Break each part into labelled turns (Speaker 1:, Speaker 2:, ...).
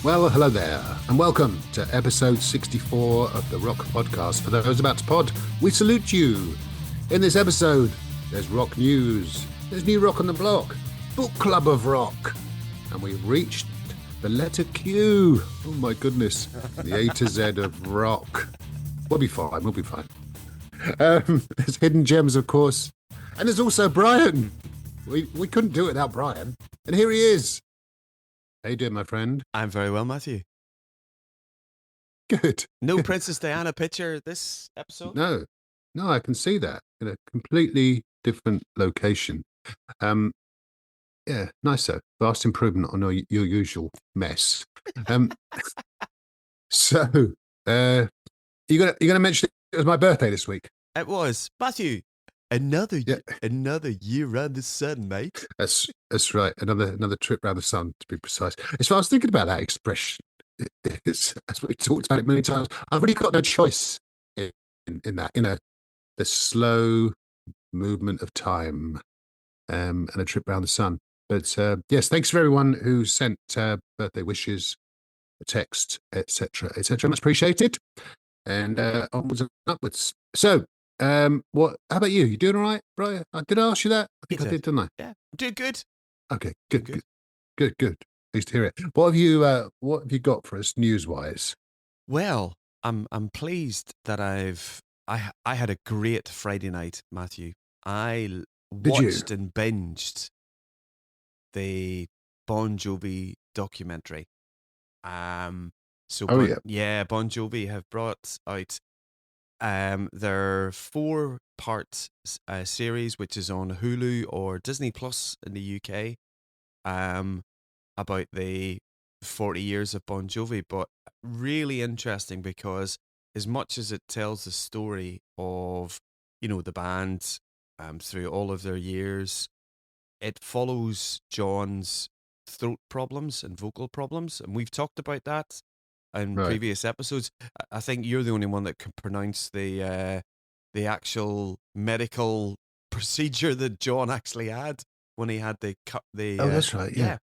Speaker 1: Well, hello there, and welcome to episode 64 of the Rock Podcast. For those about to pod, we salute you. In this episode, there's rock news, there's new rock on the block, book club of rock, and we've reached the letter Q. Oh my goodness, the A to Z of rock. We'll be fine, we'll be fine. There's hidden gems, of course, and there's also Brian. We couldn't do it without Brian, and here he is. How you doing, my friend?
Speaker 2: I'm very well, Matthew.
Speaker 1: Good.
Speaker 2: No Princess Diana picture this episode?
Speaker 1: No, I can see that in a completely different location. Yeah, nice though. Vast improvement on your usual mess. So, you gonna mention it was my birthday this week?
Speaker 2: It was. Matthew, another year round the sun, mate.
Speaker 1: That's right. Another trip around the sun, to be precise. As I was thinking about that expression, as we talked about it many times, I've really got no choice in that. The slow movement of time, and a trip around the sun. But yes, thanks for everyone who sent birthday wishes, a text, etc., etc. Much appreciated. And onwards and upwards. So, what? How about you? You doing all right, Brian? Did I ask you that? I think I did, didn't I?
Speaker 2: Yeah, I'm doing good.
Speaker 1: Okay, good. Pleased to hear it. What have you got for us news-wise?
Speaker 2: Well, I'm pleased that I had a great Friday night, Matthew. I watched and binged the Bon Jovi documentary. Bon Jovi have brought out their 4-part series, which is on Hulu or Disney Plus in the UK, about the 40 years of Bon Jovi. But really interesting because as much as it tells the story of, the band through all of their years, it follows John's throat problems and vocal problems, and we've talked about that in previous episodes. I think you're the only one that can pronounce the actual medical procedure that John actually had when he had
Speaker 1: that's right. Yeah.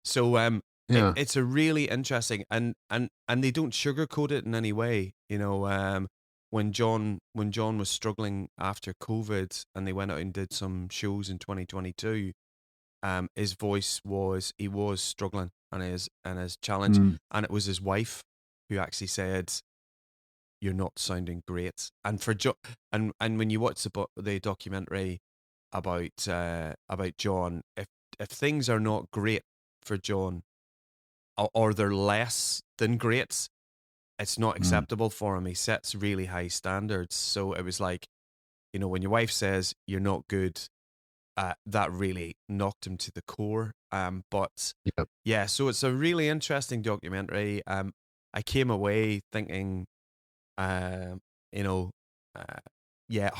Speaker 2: So it's a really interesting, and they don't sugarcoat it in any way. When John was struggling after COVID, and they went out and did some shows in 2022. His voice was struggling and his challenge, and it was his wife who actually said, "You're not sounding great." And for and when you watch the documentary about John, if things are not great for John, or they're less than great, it's not acceptable for him. He sets really high standards. So it was like, when your wife says you're not good, that really knocked him to the core. So it's a really interesting documentary. I came away thinking, how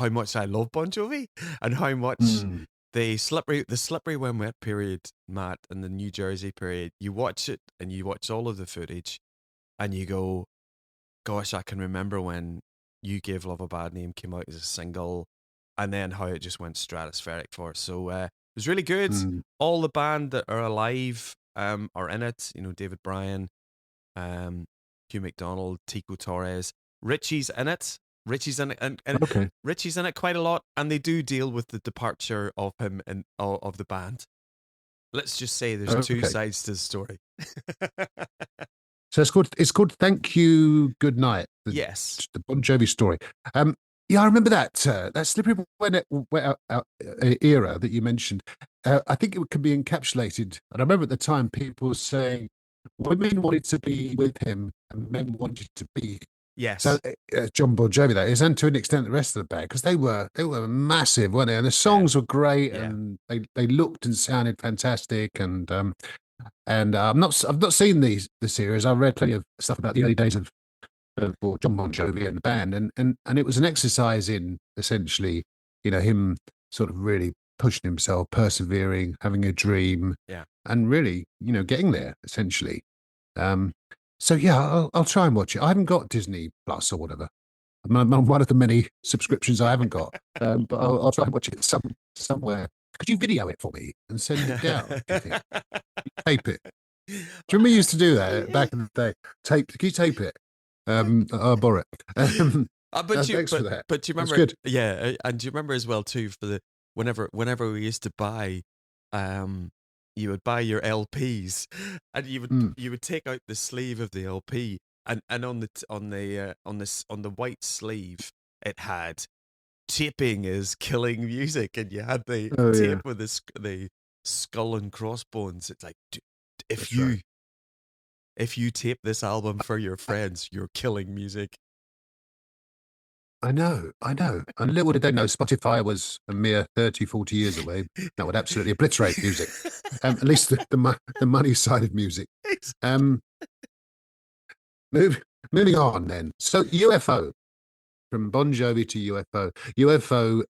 Speaker 2: much I love Bon Jovi and how much the slippery when wet period, Matt, and the New Jersey period. You watch it and you watch all of the footage, and you go, "Gosh, I can remember when You Gave Love a Bad Name came out as a single." And then how it just went stratospheric for us. So it was really good. All the band that are alive are in it. David Bryan, Hugh McDonald, Tico Torres. Richie's in it. And
Speaker 1: okay.
Speaker 2: Richie's in it quite a lot. And they do deal with the departure of him and of the band. Let's just say there's two sides to the story.
Speaker 1: So it's called Thank You, Good Night.
Speaker 2: Yes.
Speaker 1: The Bon Jovi story. Yeah, I remember that slippery when era that you mentioned. I think it could be encapsulated. And I remember at the time people were saying women wanted to be with him and men wanted to be.
Speaker 2: Yes.
Speaker 1: So John Bon Jovi, that is, and to an extent the rest of the band, because they were massive, weren't they? And the songs were great, and they looked and sounded fantastic. And I've not seen the series. I've read plenty of stuff about the early days of John Bon Jovi and the band, and it was an exercise in essentially, him sort of really pushing himself, persevering, having a dream, and really, getting there essentially. So yeah, I'll try and watch it. I haven't got Disney Plus or whatever. I'm one of the many subscriptions I haven't got, but I'll try and watch it somewhere. Could you video it for me and send it down? Do you think? Tape it. Do you remember you used to do that back in the day? Tape, can you tape it? I'll borrow it. Thanks for that.
Speaker 2: But you
Speaker 1: That's
Speaker 2: remember,
Speaker 1: good.
Speaker 2: yeah, and do you remember as well too for the whenever we used to buy, you would buy your LPs, and you would take out the sleeve of the LP, and on the white sleeve it had taping is killing music, and you had the
Speaker 1: Oh yeah,
Speaker 2: tape with the skull and crossbones. It's like if
Speaker 1: that's right.
Speaker 2: you tape this album for your friends, you're killing music.
Speaker 1: I know, I know. And little did they know Spotify was a mere 30, 40 years away. That would absolutely obliterate music. At least the money side of music. Um, move, moving on then. So UFO, from Bon Jovi to UFO. UFO,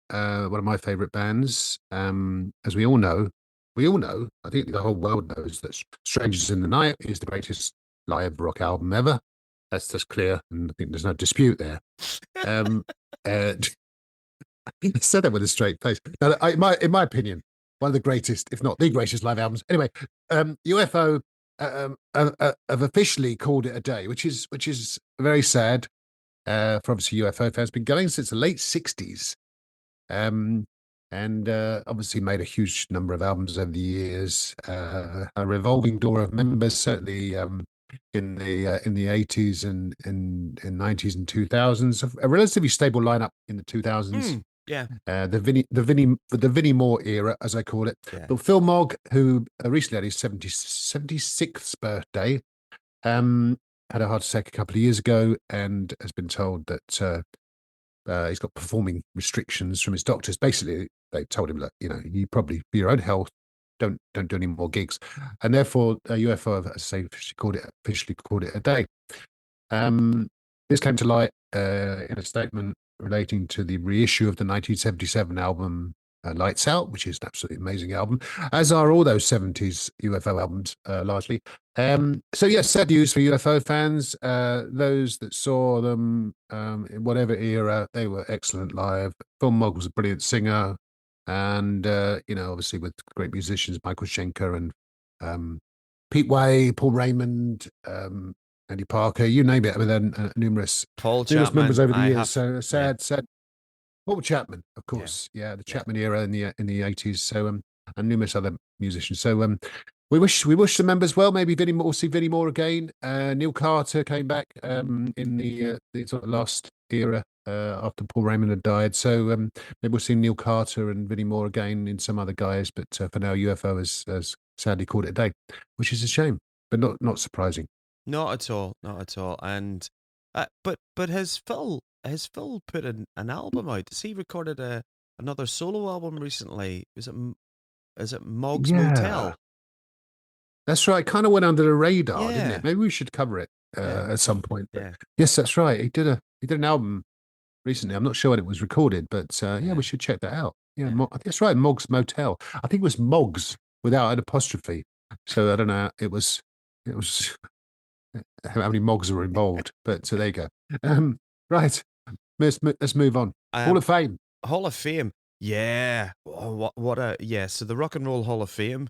Speaker 1: one of my favorite bands. As we all know, I think the whole world knows that Strangers in the Night is the greatest live rock album ever. That's just clear, and I think there's no dispute there. Um, I said that with a straight face. Now, in my opinion, one of the greatest, if not the greatest, live albums. Anyway, UFO have officially called it a day, which is very sad for obviously UFO fans. Been going since the late '60s, um, and obviously made a huge number of albums over the years. A revolving door of members, certainly in the '80s and 90s and 2000s. A relatively stable lineup in the 2000s.
Speaker 2: Yeah.
Speaker 1: The Vinnie Moore era, as I call it.
Speaker 2: Yeah.
Speaker 1: But Phil Mogg, who recently had his 76th birthday, had a heart attack a couple of years ago and has been told that he's got performing restrictions from his doctors. Basically, they told him that, you probably, for your own health, don't do any more gigs. And therefore, UFO, as I say, officially called it a day. This came to light in a statement relating to the reissue of the 1977 album Lights Out, which is an absolutely amazing album, as are all those 70s UFO albums, largely. So, yes, sad news for UFO fans. Those that saw them in whatever era, they were excellent live. Phil Mogg was a brilliant singer. And, obviously with great musicians, Michael Schenker and Pete Way, Paul Raymond, Andy Parker, you name it. I mean, there are numerous members over the years. So sad. Paul Chapman, of course. Yeah, the Chapman era in the '80s. So and numerous other musicians. So we wish the members well. Maybe we'll see Vinnie Moore again. Neil Carter came back in the sort of last era after Paul Raymond had died. So maybe we'll see Neil Carter and Vinnie Moore again in some other guys. But for now, UFO has sadly called it a day, which is a shame, but not surprising.
Speaker 2: Not at all. And but has Phil put an album out? Has he recorded another solo album recently? Is it Mogg's Motel?
Speaker 1: That's right. Kind of went under the radar, didn't it? Maybe we should cover it at some point. But yes, that's right. He did an album recently. I'm not sure when it was recorded, but we should check that out. Yeah, that's right. Mogg's Motel. I think it was Moggs without an apostrophe. So I don't know. It was how many Moggs are involved, but so there you go. Right. Let's move on. Hall of Fame.
Speaker 2: Hall of Fame. Yeah. So the Rock and Roll Hall of Fame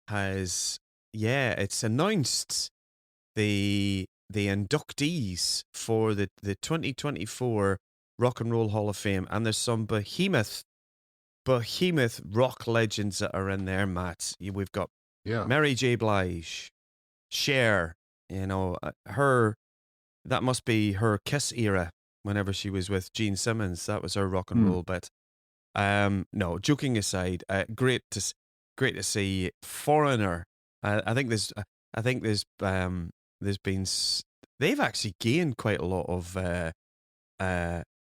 Speaker 2: has it's announced the inductees for the 2024 Rock and Roll Hall of Fame, and there's some behemoth rock legends that are in there, Matt. We've got Mary J. Blige, Cher, her, that must be her Kiss era whenever she was with Gene Simmons. That was her rock and roll bit. No, joking aside, great to see Foreigner. I think there's been, they've actually gained quite a lot of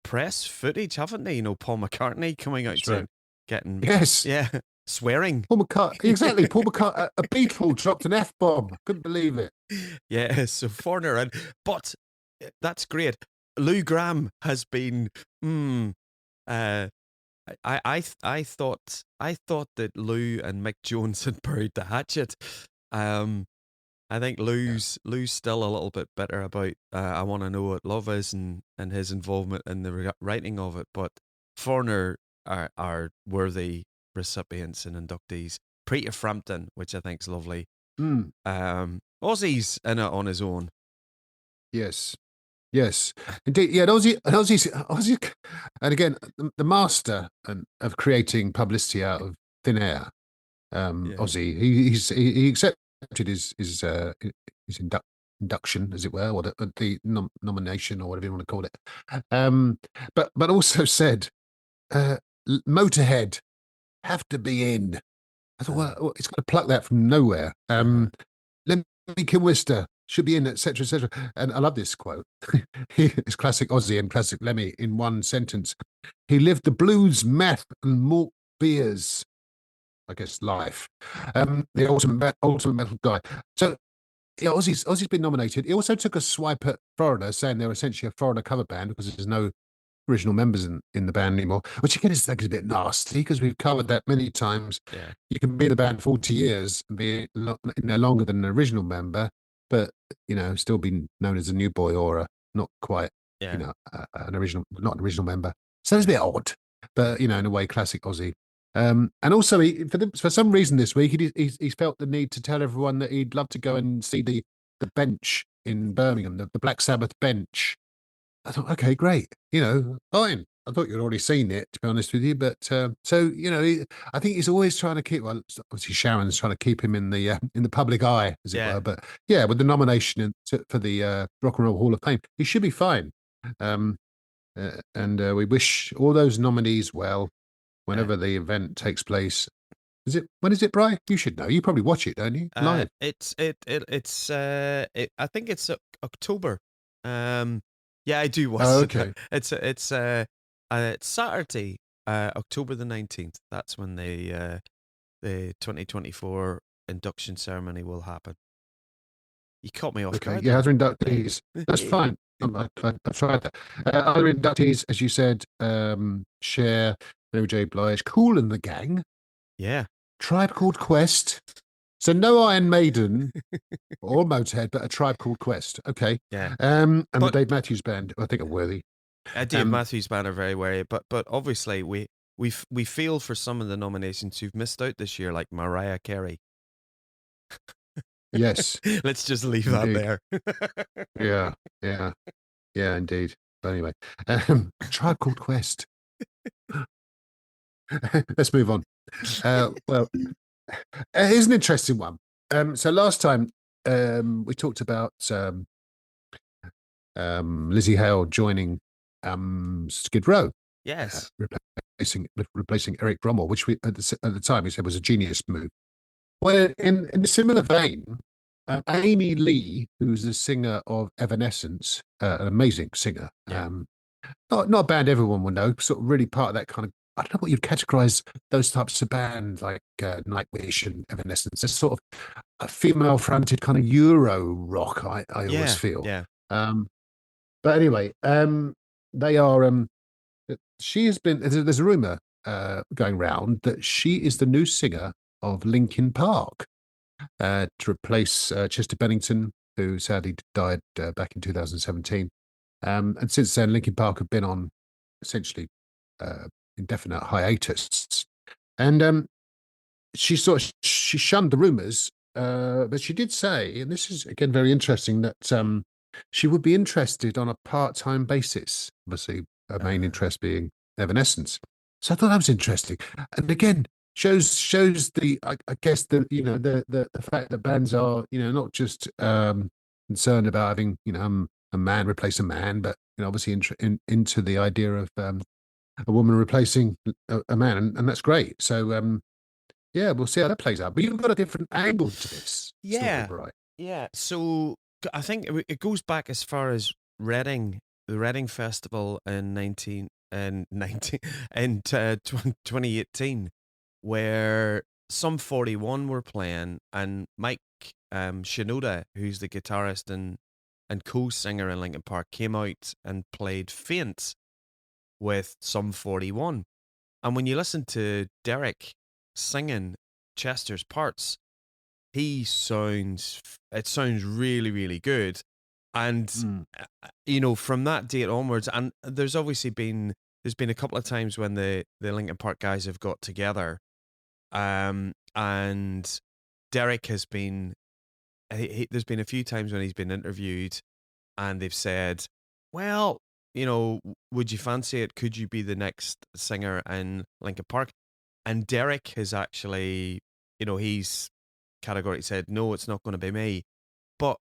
Speaker 2: press footage, haven't they? Paul McCartney coming out to getting swearing.
Speaker 1: Paul McCartney, exactly. Paul McCartney, a Beatle dropped an F-bomb. Couldn't believe it.
Speaker 2: Yeah, so Foreigner, but that's great. Lou Gramm has been. I thought that Lou and Mick Jones had buried the hatchet. I think Lou's still a little bit bitter about I Want to Know What Love Is and his involvement in the writing of it. But Foreigner are worthy recipients and inductees. Peter Frampton, which I think is lovely.
Speaker 1: Mm.
Speaker 2: Ozzy's in it on his own.
Speaker 1: Yes. Yes, indeed. Yeah, Ozzy, and again, the master of creating publicity out of thin air.
Speaker 2: Yeah.
Speaker 1: Ozzy, he accepted his induction, as it were, or the nomination, or whatever you want to call it. But also said, uh, Motorhead have to be in. I thought, well, it's got to pluck that from nowhere. Lemmy Kilmister should be in, etc., etc. And I love this quote. It's classic Ozzy and classic Lemmy in one sentence. He lived the blues, meth, and malt beers, I guess, life. The ultimate metal guy. So yeah, Ozzy's been nominated. He also took a swipe at Florida, saying they're essentially a Florida cover band because there's no original members in the band anymore, which again is like a bit nasty because we've covered that many times.
Speaker 2: Yeah.
Speaker 1: You can be in the band 40 years and be no longer than an original member, but still be known as a new boy or a not quite,
Speaker 2: Yeah.
Speaker 1: not an original member. So it's a bit odd, but in a way, classic Ozzy. And also, for some reason this week, he's felt the need to tell everyone that he'd love to go and see the bench in Birmingham, the Black Sabbath bench. I thought, okay, great, fine. I thought you'd already seen it, to be honest with you, but so I think he's always trying to keep. Well, obviously Sharon's trying to keep him in the public eye, as it were. But yeah, with the nomination for the Rock and Roll Hall of Fame, he should be fine. And we wish all those nominees well whenever the event takes place. When is it, Bri? You should know. You probably watch it, don't you? Live.
Speaker 2: I think it's October. Yeah, I do watch
Speaker 1: Oh,
Speaker 2: it.
Speaker 1: okay.
Speaker 2: It's Saturday, October the 19th. That's when the 2024 induction ceremony will happen. You caught me off guard.
Speaker 1: Yeah, other inductees. That's fine. I've tried that. Other inductees, as you said, Cher, Mary J. Blige, Kool and the Gang.
Speaker 2: Yeah.
Speaker 1: Tribe Called Quest. So no Iron Maiden or Motorhead, but a Tribe Called Quest. Okay.
Speaker 2: Yeah.
Speaker 1: And the Dave Matthews Band, I think, are worthy.
Speaker 2: Dave Matthews Band are very worthy, but obviously we feel for some of the nominations who've missed out this year, like Mariah Carey.
Speaker 1: Yes.
Speaker 2: Let's just leave that
Speaker 1: there. Yeah, indeed. But anyway, Tribe Called Quest. Let's move on. Well, here's an interesting one. So last time we talked about Lizzie Hale joining Skid Row.
Speaker 2: Yes.
Speaker 1: Replacing Eric Brummel, which we at the time we said was a genius move. Well, in a similar vein, Amy Lee, who's the singer of Evanescence, an amazing singer, not a band everyone will know, sort of really part of that kind of, I don't know what you'd categorize those types of bands like Nightwish and Evanescence. It's sort of a female-fronted kind of Euro rock. I always feel.
Speaker 2: Yeah.
Speaker 1: But anyway, they are. She has been. There's a rumor going round that she is the new singer of Linkin Park to replace Chester Bennington, who sadly died back in 2017. And since then, Linkin Park have been on essentially indefinite hiatus. And she shunned the rumors, but she did say, and this is again very interesting, that she would be interested on a part-time basis. Obviously, her main interest being Evanescence. So I thought that was interesting, and again shows the I guess the fact that bands are not just concerned about having a man replace a man, but obviously into the idea of a woman replacing a man, and that's great. So yeah, we'll see how that plays out. But you've got a different angle to this story, right?
Speaker 2: Yeah. So I think it goes back as far as Reading, the Reading Festival in 2018, where Sum 41 were playing, and Mike Shinoda, who's the guitarist and co-singer in Linkin Park, came out and played Faint with Sum 41. And when you listen to Derek singing Chester's parts, it sounds really, really good. And from that date onwards, and there's been a couple of times when the Linkin Park guys have got together, and Derek has been there's been a few times when he's been interviewed, and they've said, "Well, would you fancy it? Could you be the next singer in Linkin Park?" And Derek has actually, he's categorically said, "No, it's not going to be me." But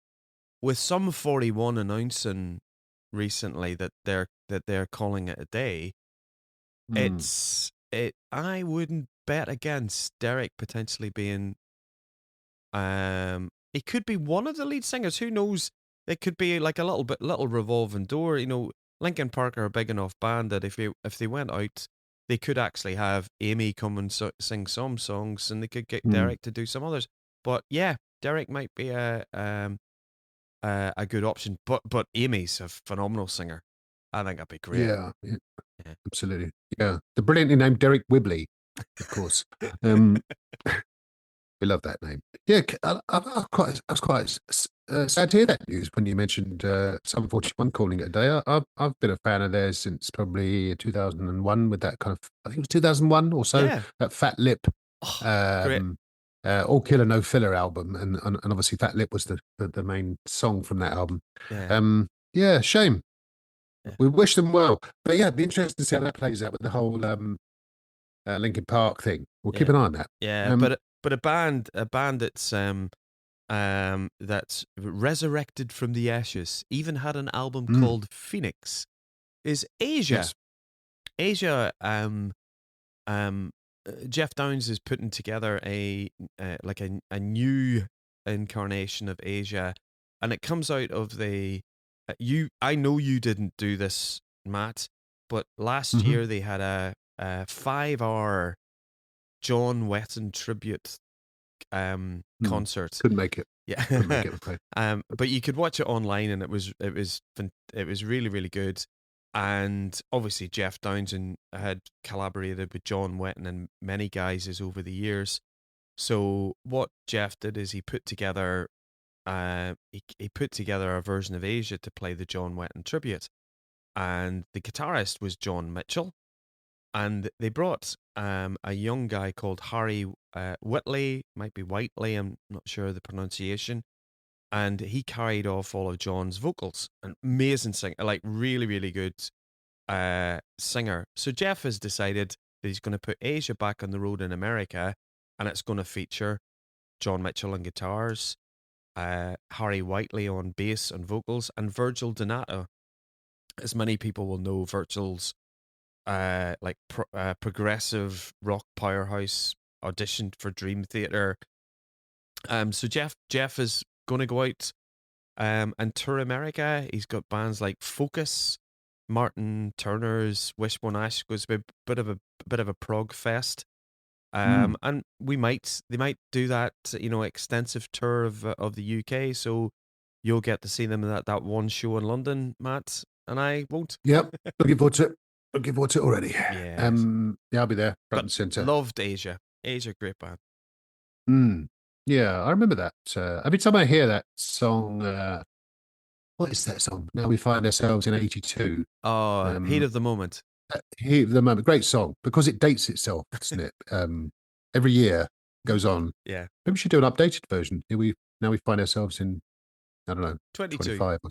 Speaker 2: with Sum 41 announcing recently that they're calling it a day, I wouldn't bet against Derek potentially being. He could be one of the lead singers. Who knows? It could be like a little revolving door. Linkin Park are a big enough band that if they went out, they could actually have Amy come and sing some songs, and they could get Derek to do some others. But yeah, Derek might be a good option. But Amy's a phenomenal singer. I think that'd be great.
Speaker 1: Yeah, absolutely. Yeah, the brilliantly named Derek Whibley, of course. We love that name. Yeah, I was quite sad to hear that news when you mentioned Sum 41 calling it a day. I've been a fan of theirs since probably 2001 with that kind of, I think it was 2001 or so, that Fat Lip,
Speaker 2: great.
Speaker 1: All Killer No Filler album, and obviously Fat Lip was the main song from that album. Yeah, shame. Yeah. We wish them well, but yeah, it'd be interesting to see how that plays out with the whole Linkin Park thing. We'll keep an eye on that.
Speaker 2: Yeah, but a band that's resurrected from the ashes, even had an album called Phoenix, is Asia. Yes. Asia. Jeff Downes is putting together a new incarnation of Asia, and it comes out of the. I know you didn't do this, Matt, but last year they had a 5-hour John Wetton tribute concert.
Speaker 1: Couldn't make it.
Speaker 2: Yeah,
Speaker 1: couldn't make it. Okay.
Speaker 2: But you could watch it online, and it was really, really good. And obviously Jeff Downes had collaborated with John Wetton and many guys over the years. So what Jeff did is he put together a version of Asia to play the John Wetton tribute, and the guitarist was John Mitchell, and they brought a young guy called Harry Whitley, might be Whiteley, I'm not sure of the pronunciation, and he carried off all of John's vocals. An amazing singer, like really, really good singer. So Jeff has decided that he's going to put Asia back on the road in America, and it's going to feature John Mitchell on guitars, Harry Whiteley on bass and vocals, and Virgil Donato. As many people will know, Virgil's progressive rock powerhouse, auditioned for Dream Theater. So Jeff is going to go out and tour America. He's got bands like Focus, Martin Turner's Wishbone Ash, goes a bit of a prog fest. And they might do that, extensive tour of the UK. So you'll get to see them at that one show in London, Matt, and I won't.
Speaker 1: Yep, looking forward to it. Looking forward to it already. Yes. Yeah, I'll be there, front and centre.
Speaker 2: Loved Asia. Asia, great band.
Speaker 1: Yeah, I remember that. Every time I hear that song, what is that song? Now We Find Ourselves in 82.
Speaker 2: Oh, Heat of the Moment.
Speaker 1: Heat of the Moment. Great song, because it dates itself, doesn't it? Every year goes on.
Speaker 2: Yeah.
Speaker 1: Maybe we should do an updated version. Now we find ourselves in, I don't know,
Speaker 2: 22.
Speaker 1: 25 or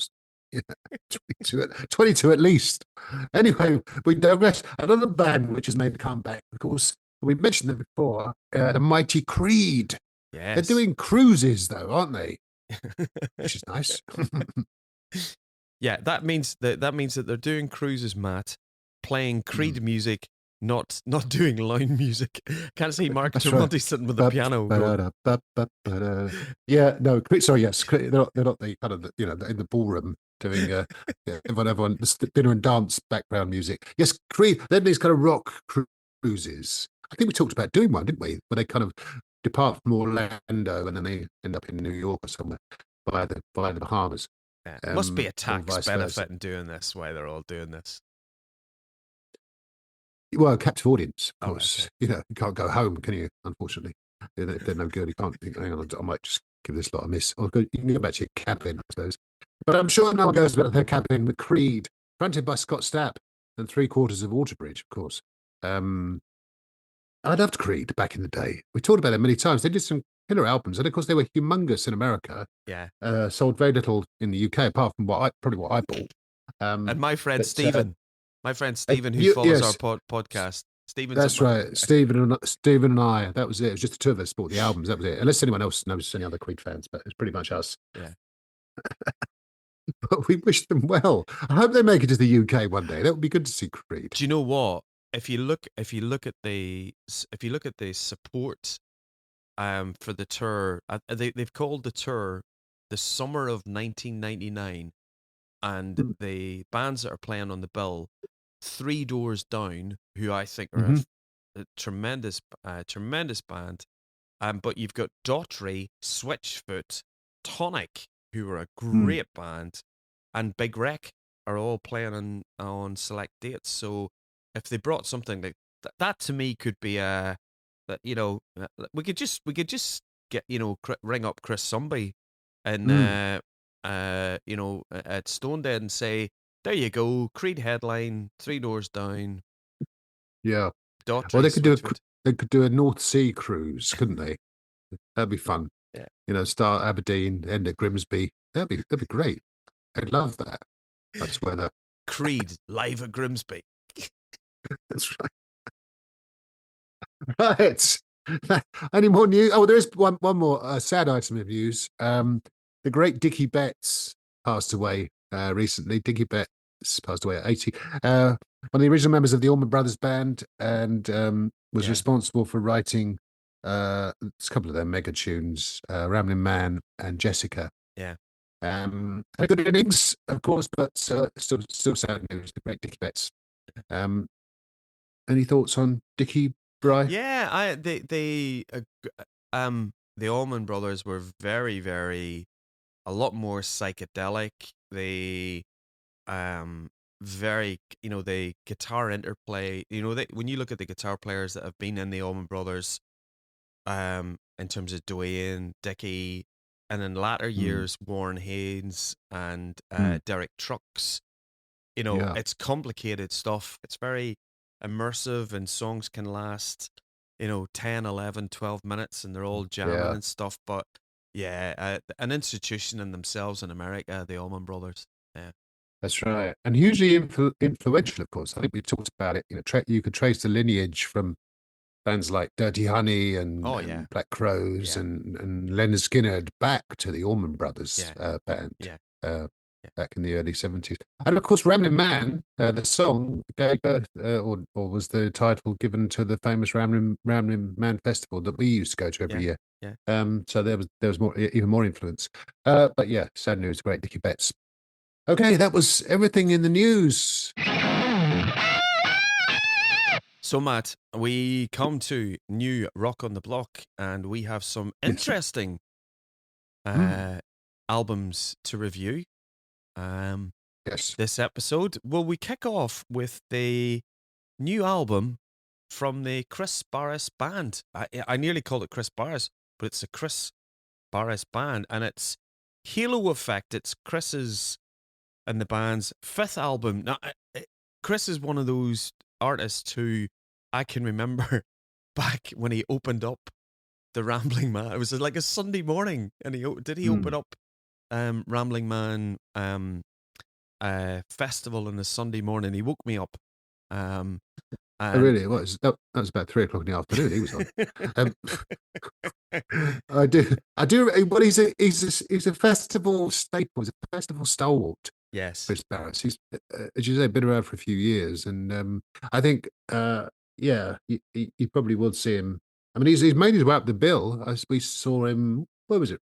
Speaker 1: 22 at least. Anyway, we digress. Another band which has made a comeback, of course, we mentioned them before, the mighty Creed.
Speaker 2: Yes.
Speaker 1: They're doing cruises, though, aren't they? Which is nice.
Speaker 2: Yeah, that means that they're doing cruises, Matt, playing Creed music, not doing line music. Can't see Mark Tremonti sitting with the piano.
Speaker 1: Yeah, no, sorry, yes, they're not the kind of in the ballroom doing everyone dinner and dance background music. Yes, Creed. Then these kind of rock cruises. I think we talked about doing one, didn't we? Where they kind of depart from Orlando and then they end up in New York or somewhere by the Bahamas.
Speaker 2: Yeah. Must be a tax benefit in doing this. Why they're all doing this?
Speaker 1: Well, captive audience, of course. Okay. You can't go home, can you? Unfortunately, if they're no good, you can't think, hang on, I might just give this lot a miss. You can go back to your cabin, I suppose. But I'm sure no one goes back to their cabin with Creed, fronted by Scott Stapp and 3/4 of Waterbridge, of course. I loved Creed back in the day. We talked about it many times. They did some killer albums, and of course they were humongous in America.
Speaker 2: Yeah.
Speaker 1: Sold very little in the UK, apart from probably what I bought.
Speaker 2: And my friend
Speaker 1: But
Speaker 2: Stephen, who follows our
Speaker 1: yes,
Speaker 2: podcast, Stephen's
Speaker 1: that's right. Stephen and I. That was it. It was just the two of us bought the albums. That was it. Unless anyone else knows any other Creed fans, but it's pretty much us.
Speaker 2: Yeah.
Speaker 1: But we wish them well. I hope they make it to the UK one day. That would be good to see Creed.
Speaker 2: Do you know what? If you look at the support for the tour, they've called the tour the Summer of 1999, and the bands that are playing on the bill, Three Doors Down, who I think are a tremendous band, but you've got Daughtry, Switchfoot, Tonic, who are a great band, and Big Wreck are all playing on select dates. So if they brought something like that to me could be that, you know, we could just get, you know, ring up Chris Zombie and you know, at Stone Dead and say, there you go, Creed headline, Three Doors Down.
Speaker 1: Yeah.
Speaker 2: Daughtry,
Speaker 1: Well, they could do a North Sea cruise, couldn't they? That'd be fun.
Speaker 2: Yeah.
Speaker 1: You know, start Aberdeen, end at Grimsby. That'd be great. I'd love that. That's where the
Speaker 2: Creed live at Grimsby.
Speaker 1: That's right. Right. Any more news? Oh, there is one more sad item of news. The great Dickie Betts passed away recently. Dickie Betts passed away at 80. One of the original members of the Allman Brothers Band, and was responsible for writing a couple of their mega tunes, Ramblin' Man and Jessica.
Speaker 2: Yeah.
Speaker 1: Had a good innings, of course, but still sad news. The great Dickie Betts. Any thoughts on Dickie, Bry?
Speaker 2: Yeah, the Allman Brothers were very, very a lot more psychedelic. They very, you know, the guitar interplay, you know, when you look at the guitar players that have been in the Allman Brothers, in terms of Dwayne, Dickie, and in latter years Warren Haynes and Derek Trucks, you know, it's complicated stuff. It's very immersive, and songs can last, you know, 10, 11, 12 minutes, and they're all jamming and stuff. But an institution in themselves in America, the Allman Brothers. Yeah,
Speaker 1: that's right, and hugely influential, of course. I think we talked about it. You know, you could trace the lineage from bands like Dirty Honey and Black Crowes and Leonard Skinner back to the Allman Brothers band. Back in the early 70s. And of course, Ramblin' Man, the song gave birth, or was the title given to the famous Ramblin' Man Festival that we used to go to every year. So there was even more influence. But yeah, sad news, great Dickie Betts. Okay, that was everything in the news.
Speaker 2: So, Matt, we come to new Rock on the Block, and we have some interesting albums to review. This episode. Well, we kick off with the new album from the Kris Barras Band. I nearly called it Kris Barras, but it's a Kris Barras Band, and it's Halo Effect. It's Kris's and the band's fifth album. Now, Kris is one of those artists who I can remember back when he opened up the Rambling Man. It was like a Sunday morning, and he open up Rambling Man festival on a Sunday morning. He woke me up.
Speaker 1: Really, it was that was about 3:00 in the afternoon. He was on. I do. Well, he's a festival staple. He's a festival stalwart.
Speaker 2: Yes,
Speaker 1: Kris Barras. He's, as you say, been around for a few years, and I think, you probably would see him. I mean, he's made his way up the bill. We saw him. Where was it?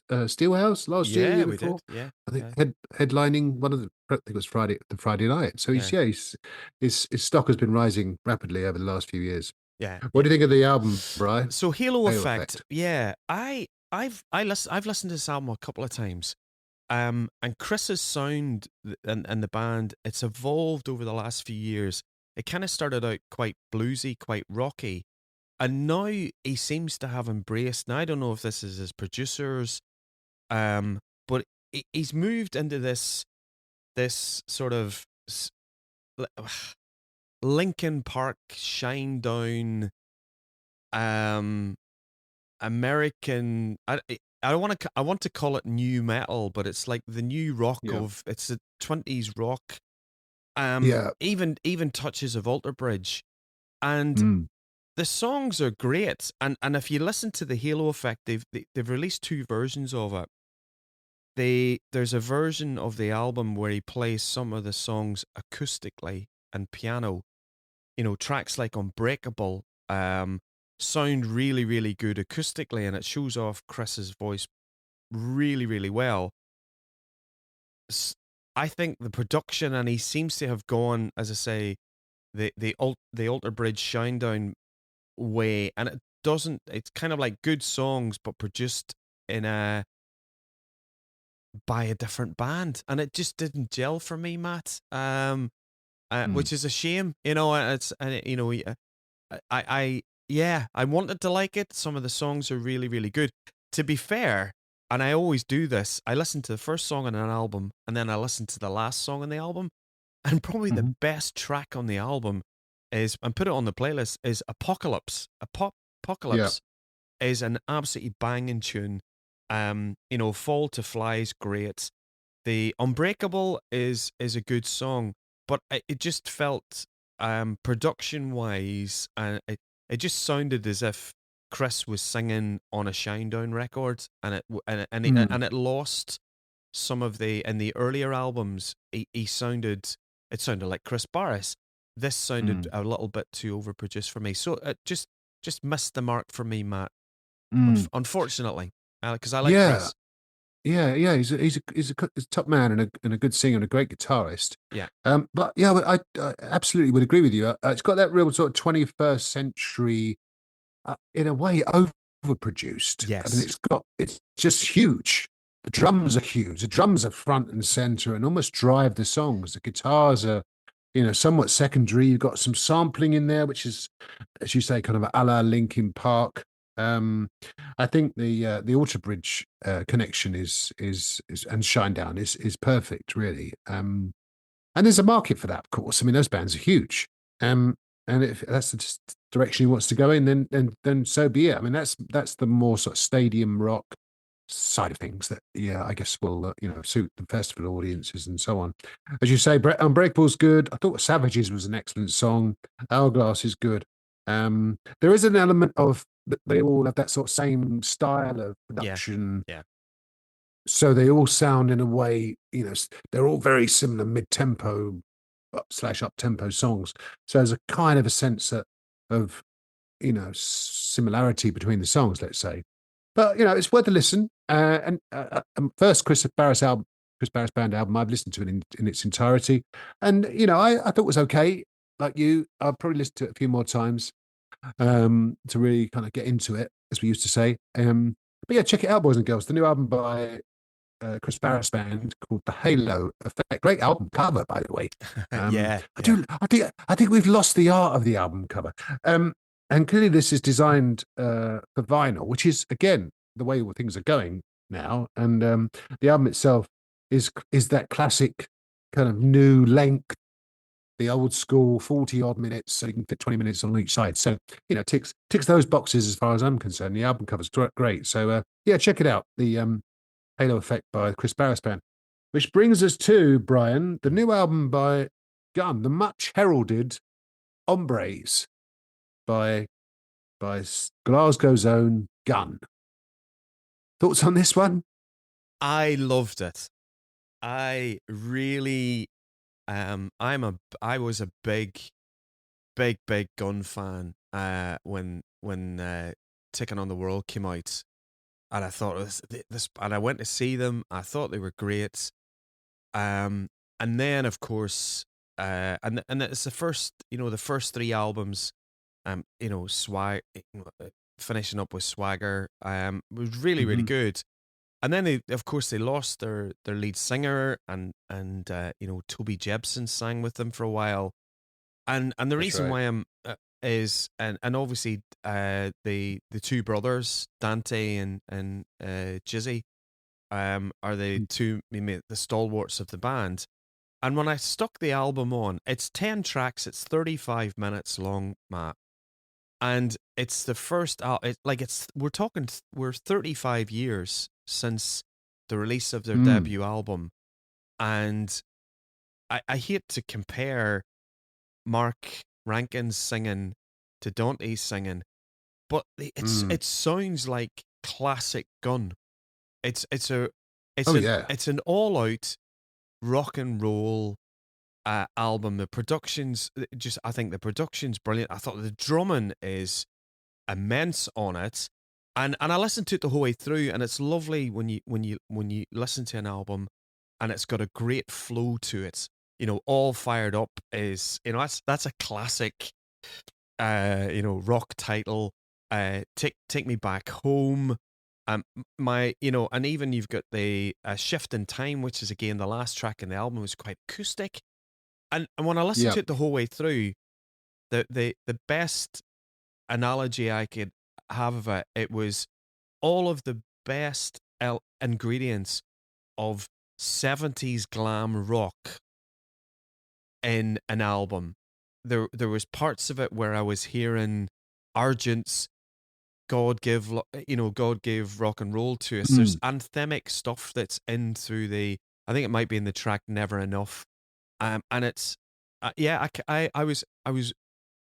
Speaker 1: Steelhouse last year.
Speaker 2: Yeah, we did. Yeah,
Speaker 1: I think headlining one of the. I think it was the Friday night. So his stock has been rising rapidly over the last few years.
Speaker 2: Yeah.
Speaker 1: What do you think of the album, Brian?
Speaker 2: So Halo Effect. Yeah, I've listened to this album a couple of times. And Kris's sound and the band, it's evolved over the last few years. It kind of started out quite bluesy, quite rocky, and now he seems to have embraced. And I don't know if this is his producers, but he's moved into this sort of Linkin Park Shinedown, American. I don't want to. I want to call it new metal, but it's like the new rock
Speaker 1: Yeah.
Speaker 2: it's the 20s rock.
Speaker 1: Yeah.
Speaker 2: Even touches of Alter Bridge, and
Speaker 1: Mm.
Speaker 2: the songs are great. And if you listen to the Halo Effect, they've released 2 versions of it. There's a version of the album where he plays some of the songs acoustically and piano. Tracks like Unbreakable sound really, really good acoustically, and it shows off Kris's voice really, really well. I think the production, and he seems to have gone, as I say, the Alter Bridge Shinedown way, and it doesn't. It's kind of like good songs, but produced in by a different band, and it just didn't gel for me, Matt. Which is a shame. It's yeah, I wanted to like it. Some of the songs are really, really good. To be fair, and I always do this, I listen to the first song on an album, and then I listen to the last song on the album, and probably the best track on the album is, and put it on the playlist, is Apocalypse. Apocalypse is an absolutely banging tune. Fall to Fly is great. The Unbreakable is a good song, but it just felt production wise, and it just sounded as if Kris was singing on a Shinedown record, and it lost some of in the earlier albums. It sounded like Kris Barras. This sounded a little bit too overproduced for me, so it just missed the mark for me, Matt. Unfortunately, because I like Kris.
Speaker 1: Yeah, he's a top man and a good singer and a great guitarist.
Speaker 2: Yeah.
Speaker 1: But yeah, I absolutely would agree with you. It's got that real sort of 21st century, in a way, overproduced.
Speaker 2: Yes.
Speaker 1: I mean, it's just huge. The drums are huge. The drums are front and center and almost drive the songs. The guitars are, somewhat secondary. You've got some sampling in there, which is, as you say, kind of a la Linkin Park. I think the Alter Bridge connection is and Shinedown is perfect, really. And there's a market for that, of course. I mean, those bands are huge. And if that's the direction he wants to go in, then so be it. I mean, that's the more sort of stadium rock side of things that, I guess will suit the festival audiences and so on. As you say, Unbreakable's good. I thought Savages was an excellent song. Hourglass is good. There is an element of they all have that sort of same style of production.
Speaker 2: Yeah.
Speaker 1: So they all sound in a way, they're all very similar mid-tempo / up-tempo songs. So there's a kind of a sense of similarity between the songs, let's say. But it's worth a listen. And first Kris Barras Band album, I've listened to it in its entirety, and I thought it was okay. Like you, I'll probably listen to it a few more times to really kind of get into it, as we used to say. But yeah, check it out, boys and girls. The new album by Kris Barras Band called The Halo Effect. Great album cover, by the way. I think we've lost the art of the album cover. And clearly this is designed for vinyl, which is, again, the way things are going now. And the album itself is that classic kind of new length, the old school 40-odd minutes, so you can fit 20 minutes on each side. So, ticks those boxes as far as I'm concerned. The album cover's great. So, check it out. The Halo Effect by Kris Barras Band. Which brings us to, Brian, the new album by Gun, the much heralded Hombres by Glasgow's own Gun. Thoughts on this one?
Speaker 2: I loved it. I really I was a big Gun fan when Ticking on the World came out, and I thought this, and I went to see them. I thought they were great. And then of course, and it's the first 3 albums. Finishing up with Swagger, was really, really good. And then they lost their lead singer, and Toby Jebsen sang with them for a while. And the reason why I'm is obviously the 2 brothers, Dante and Jizzy, are the 2 the stalwarts of the band. And when I stuck the album on, it's 10 tracks, it's 35 minutes long, Matt. and it's the first we're 35 years since the release of their
Speaker 1: Mm,
Speaker 2: debut album, and I hate to compare Mark Rankin's singing to Dante's singing, but
Speaker 1: mm.
Speaker 2: it sounds like classic Gun. It's a
Speaker 1: Oh yeah.
Speaker 2: it's an all out rock and roll album. The production's just I think the production's brilliant. I thought the drumming is immense on it. And I listened to it the whole way through, and it's lovely when you listen to an album and it's got a great flow to it. All fired up is that's a classic rock title. Take me back home. And even you've got the shift in time, which is again the last track in the album, was quite acoustic. And when I listened
Speaker 1: Yeah.
Speaker 2: to it the whole way through, the best analogy I could have of it was all of the best ingredients of 70s glam rock in an album. There was parts of it where I was hearing Argent's God gave rock and roll to us. There's
Speaker 1: Mm.
Speaker 2: anthemic stuff that's in through I think it might be in the track Never Enough. And it's I was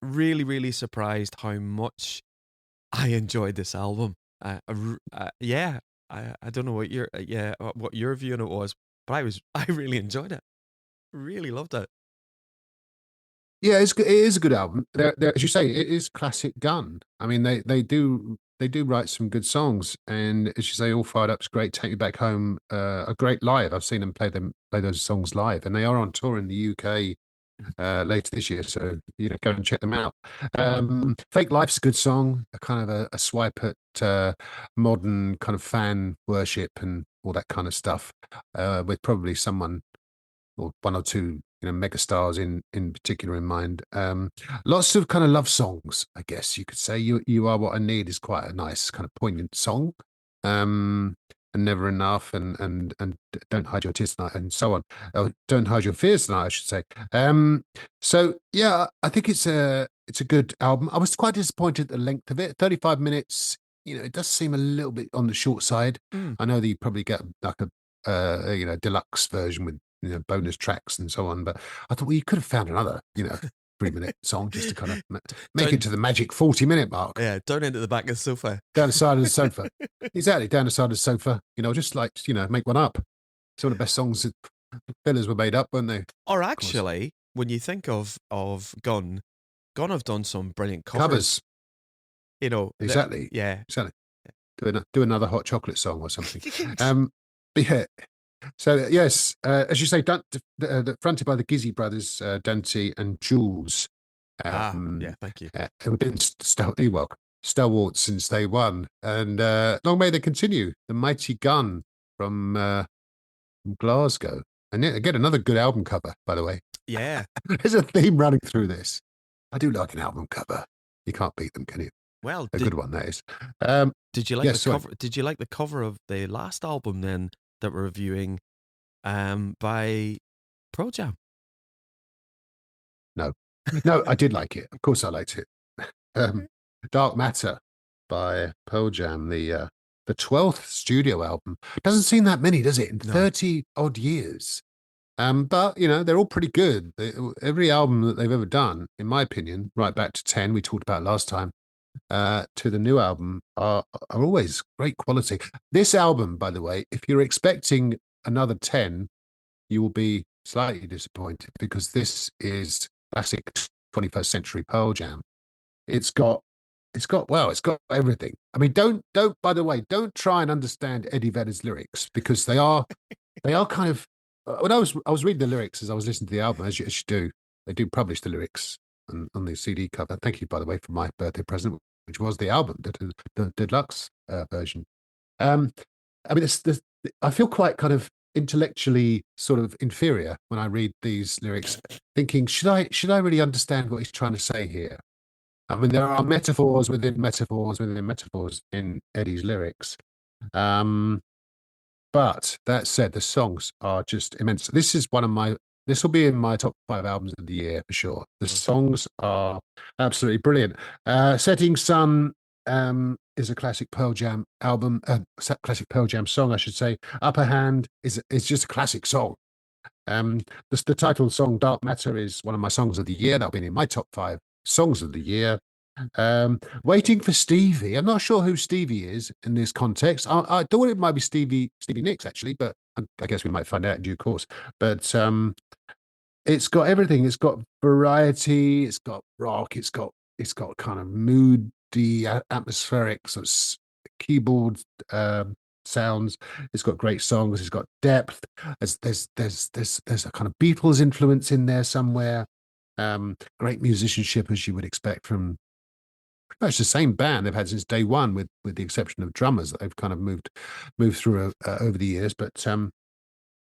Speaker 2: really, really surprised how much I enjoyed this album. Yeah, I don't know what your view on it was, but I really enjoyed it. Really loved it.
Speaker 1: Yeah, it is a good album. As you say, it is classic Gun. I mean, they do write some good songs, and as you say, All Fired Up's great. Take Me Back Home, a great live. I've seen them play those songs live, and they are on tour in the UK later this year. So go and check them out. Fake Life's a good song, a kind of a swipe at modern kind of fan worship and all that kind of stuff, with probably someone or one or two megastars in particular in mind. Lots of kind of love songs, I guess you could say. You Are What I Need is quite a nice kind of poignant song. And Never Enough, and Don't Hide Your Tears Tonight, and so on. Don't Hide Your Fears Tonight, I should say. So yeah, I think it's a good album. I was quite disappointed at the length of it. 35 minutes. It does seem a little bit on the short side. I know that you probably get like a deluxe version with bonus tracks and so on, but I thought, well, you could have found another 3-minute song just to kind of make it to the magic 40-minute mark.
Speaker 2: Yeah, down into the back of the sofa.
Speaker 1: Down the side of the sofa. Exactly, down the side of the sofa. Just like make one up. Some of the best songs that fillers were made up, weren't they?
Speaker 2: Or actually, when you think of Gun have done some brilliant covers.
Speaker 1: Exactly.
Speaker 2: Yeah.
Speaker 1: Exactly. Do another Hot Chocolate song or something. But yeah. So yes, as you say, fronted by the Gizzy brothers, Dante and Jules.
Speaker 2: Yeah, thank you.
Speaker 1: Who have been stalwarts since day one, and long may they continue. The Mighty Gun from Glasgow, and yeah, again another good album cover, by the way.
Speaker 2: Yeah,
Speaker 1: there's a theme running through this. I do like an album cover. You can't beat them, can you?
Speaker 2: Well,
Speaker 1: a good one that is.
Speaker 2: Did you like the cover? Did you like the cover of the last album then that we're reviewing, by Pearl Jam?
Speaker 1: No, I did like it. Of course, I liked it. Dark Matter by Pearl Jam, the 12th studio album. Doesn't seem that many, does it? In 30 odd years. But they're all pretty good. Every album that they've ever done, in my opinion, right back to 10 we talked about last time, to the new album, are always great quality. This album, by the way, if you're expecting another 10, you will be slightly disappointed, because this is classic 21st century Pearl Jam. It's got everything. I mean, don't by the way, don't try and understand Eddie Vedder's lyrics, because they are kind of, when I was reading the lyrics as I was listening to the album, as you do. They do publish the lyrics on the CD cover. Thank you, by the way, for my birthday present, which was the album, the deluxe version. I mean, I feel quite kind of intellectually sort of inferior when I read these lyrics, thinking, should I really understand what he's trying to say here? I mean, there are metaphors within metaphors within metaphors in Eddie's lyrics. But that said, the songs are just immense. This is one of my This will be in my top 5 albums of the year for sure. The
Speaker 2: Okay.
Speaker 1: songs are absolutely brilliant. Setting Sun is a classic Pearl Jam album, classic Pearl Jam song, I should say. Upper Hand is just a classic song. The title song "Dark Matter" is one of my songs of the year. That'll be in my top 5 songs of the year. Waiting for Stevie. I'm not sure who Stevie is in this context. I thought it might be Stevie Nicks actually, but I guess we might find out in due course. But it's got everything. It's got variety. It's got rock. It's got kind of moody, atmospheric sort of keyboard sounds. It's got great songs. It's got depth. There's a kind of Beatles influence in there somewhere. Great musicianship as you would expect from pretty much the same band they've had since day one, with the exception of drummers that they've kind of moved through over the years. But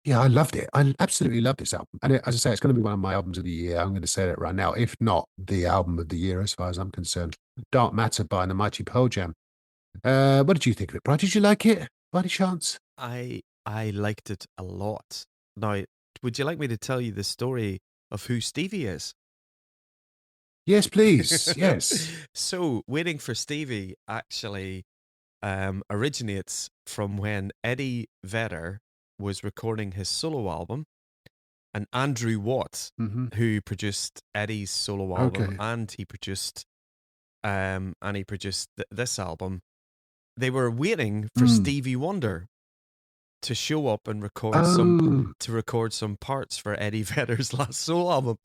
Speaker 1: yeah, I loved it. I absolutely loved this album. And as I say, it's going to be one of my albums of the year. I'm going to say that right now, if not the album of the year, as far as I'm concerned. Dark Matter by the Mighty Pearl Jam. What did you think of it, Brian? Did you like it by any chance?
Speaker 2: I liked it a lot. Now, would you like me to tell you the story of who Stevie is?
Speaker 1: Yes, please. Yes.
Speaker 2: So, Waiting for Stevie actually originates from when Eddie Vedder was recording his solo album, and Andrew Watt, who produced Eddie's solo album,
Speaker 1: Okay.
Speaker 2: and he produced this album. They were waiting for Stevie Wonder to show up and record some parts for Eddie Vedder's last solo album,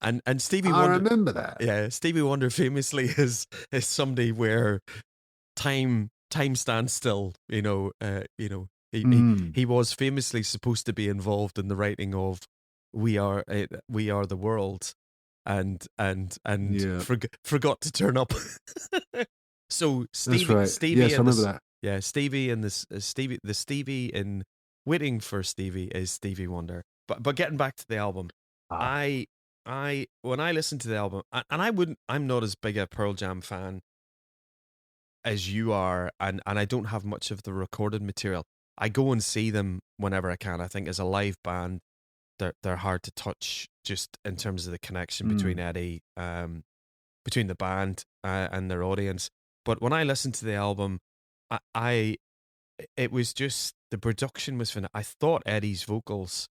Speaker 2: and Stevie
Speaker 1: I
Speaker 2: Wonder.
Speaker 1: remember that.
Speaker 2: Yeah, Stevie Wonder famously is somebody where time stands still. He was famously supposed to be involved in the writing of We Are the World, and
Speaker 1: Yeah.
Speaker 2: forgot to turn up. So
Speaker 1: That's right.
Speaker 2: Stevie
Speaker 1: Yes, I
Speaker 2: and
Speaker 1: remember
Speaker 2: this,
Speaker 1: that.
Speaker 2: yeah, Stevie and this Stevie in Waiting for Stevie is Stevie Wonder. But getting back to the album,
Speaker 1: Ah.
Speaker 2: I when I listen to the album, I'm not as big a Pearl Jam fan as you are, and I don't have much of the recorded material. I go and see them whenever I can. I think as a live band, they're hard to touch, just in terms of the connection between Eddie, between the band and their audience. But when I listened to the album, it was just, the production was phenomenal. I thought Eddie's vocals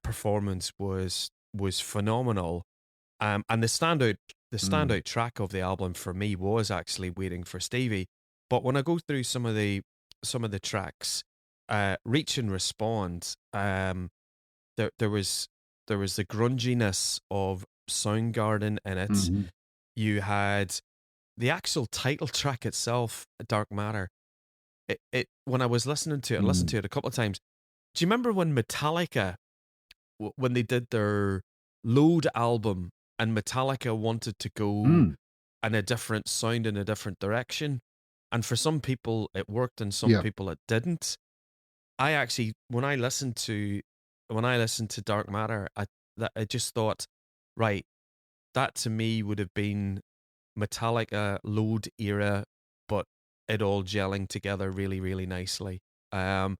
Speaker 2: performance was phenomenal. And the standout track of the album for me was actually Waiting for Stevie. But when I go through some of the tracks, Reach and Respond, there was the grunginess of Soundgarden in it. You had the actual title track itself, Dark Matter. It when I was listening to it, I listened to it a couple of times. Do you remember when Metallica, when they did their Load album, and Metallica wanted to go in a different sound, in a different direction, and for some people it worked and some people it didn't. I actually, when I listened to Dark Matter, I just thought, right, that to me would have been Metallica Load era, but it all gelling together really, really nicely. That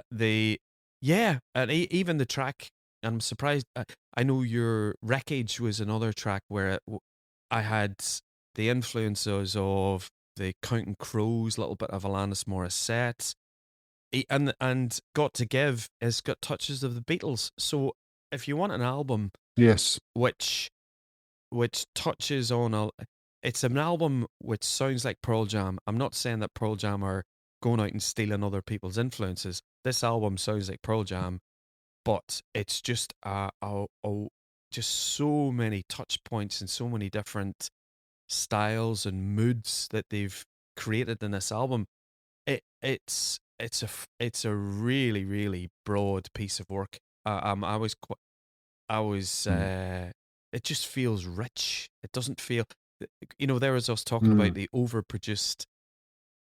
Speaker 2: the Yeah, and even the track. I'm surprised. I know your Wreckage was another track where I had the influences of the Counting Crows, a little bit of Alanis Morissette, and Got to Give has got touches of the Beatles. So if you want an album,
Speaker 1: Yes,
Speaker 2: which touches on it's an album which sounds like Pearl Jam. I'm not saying that Pearl Jam are going out and stealing other people's influences. This album sounds like Pearl Jam, but it's just just so many touch points and so many different styles and moods that they've created in this album. It's a really, really broad piece of work. It just feels rich. It doesn't feel, there was us talking about the overproduced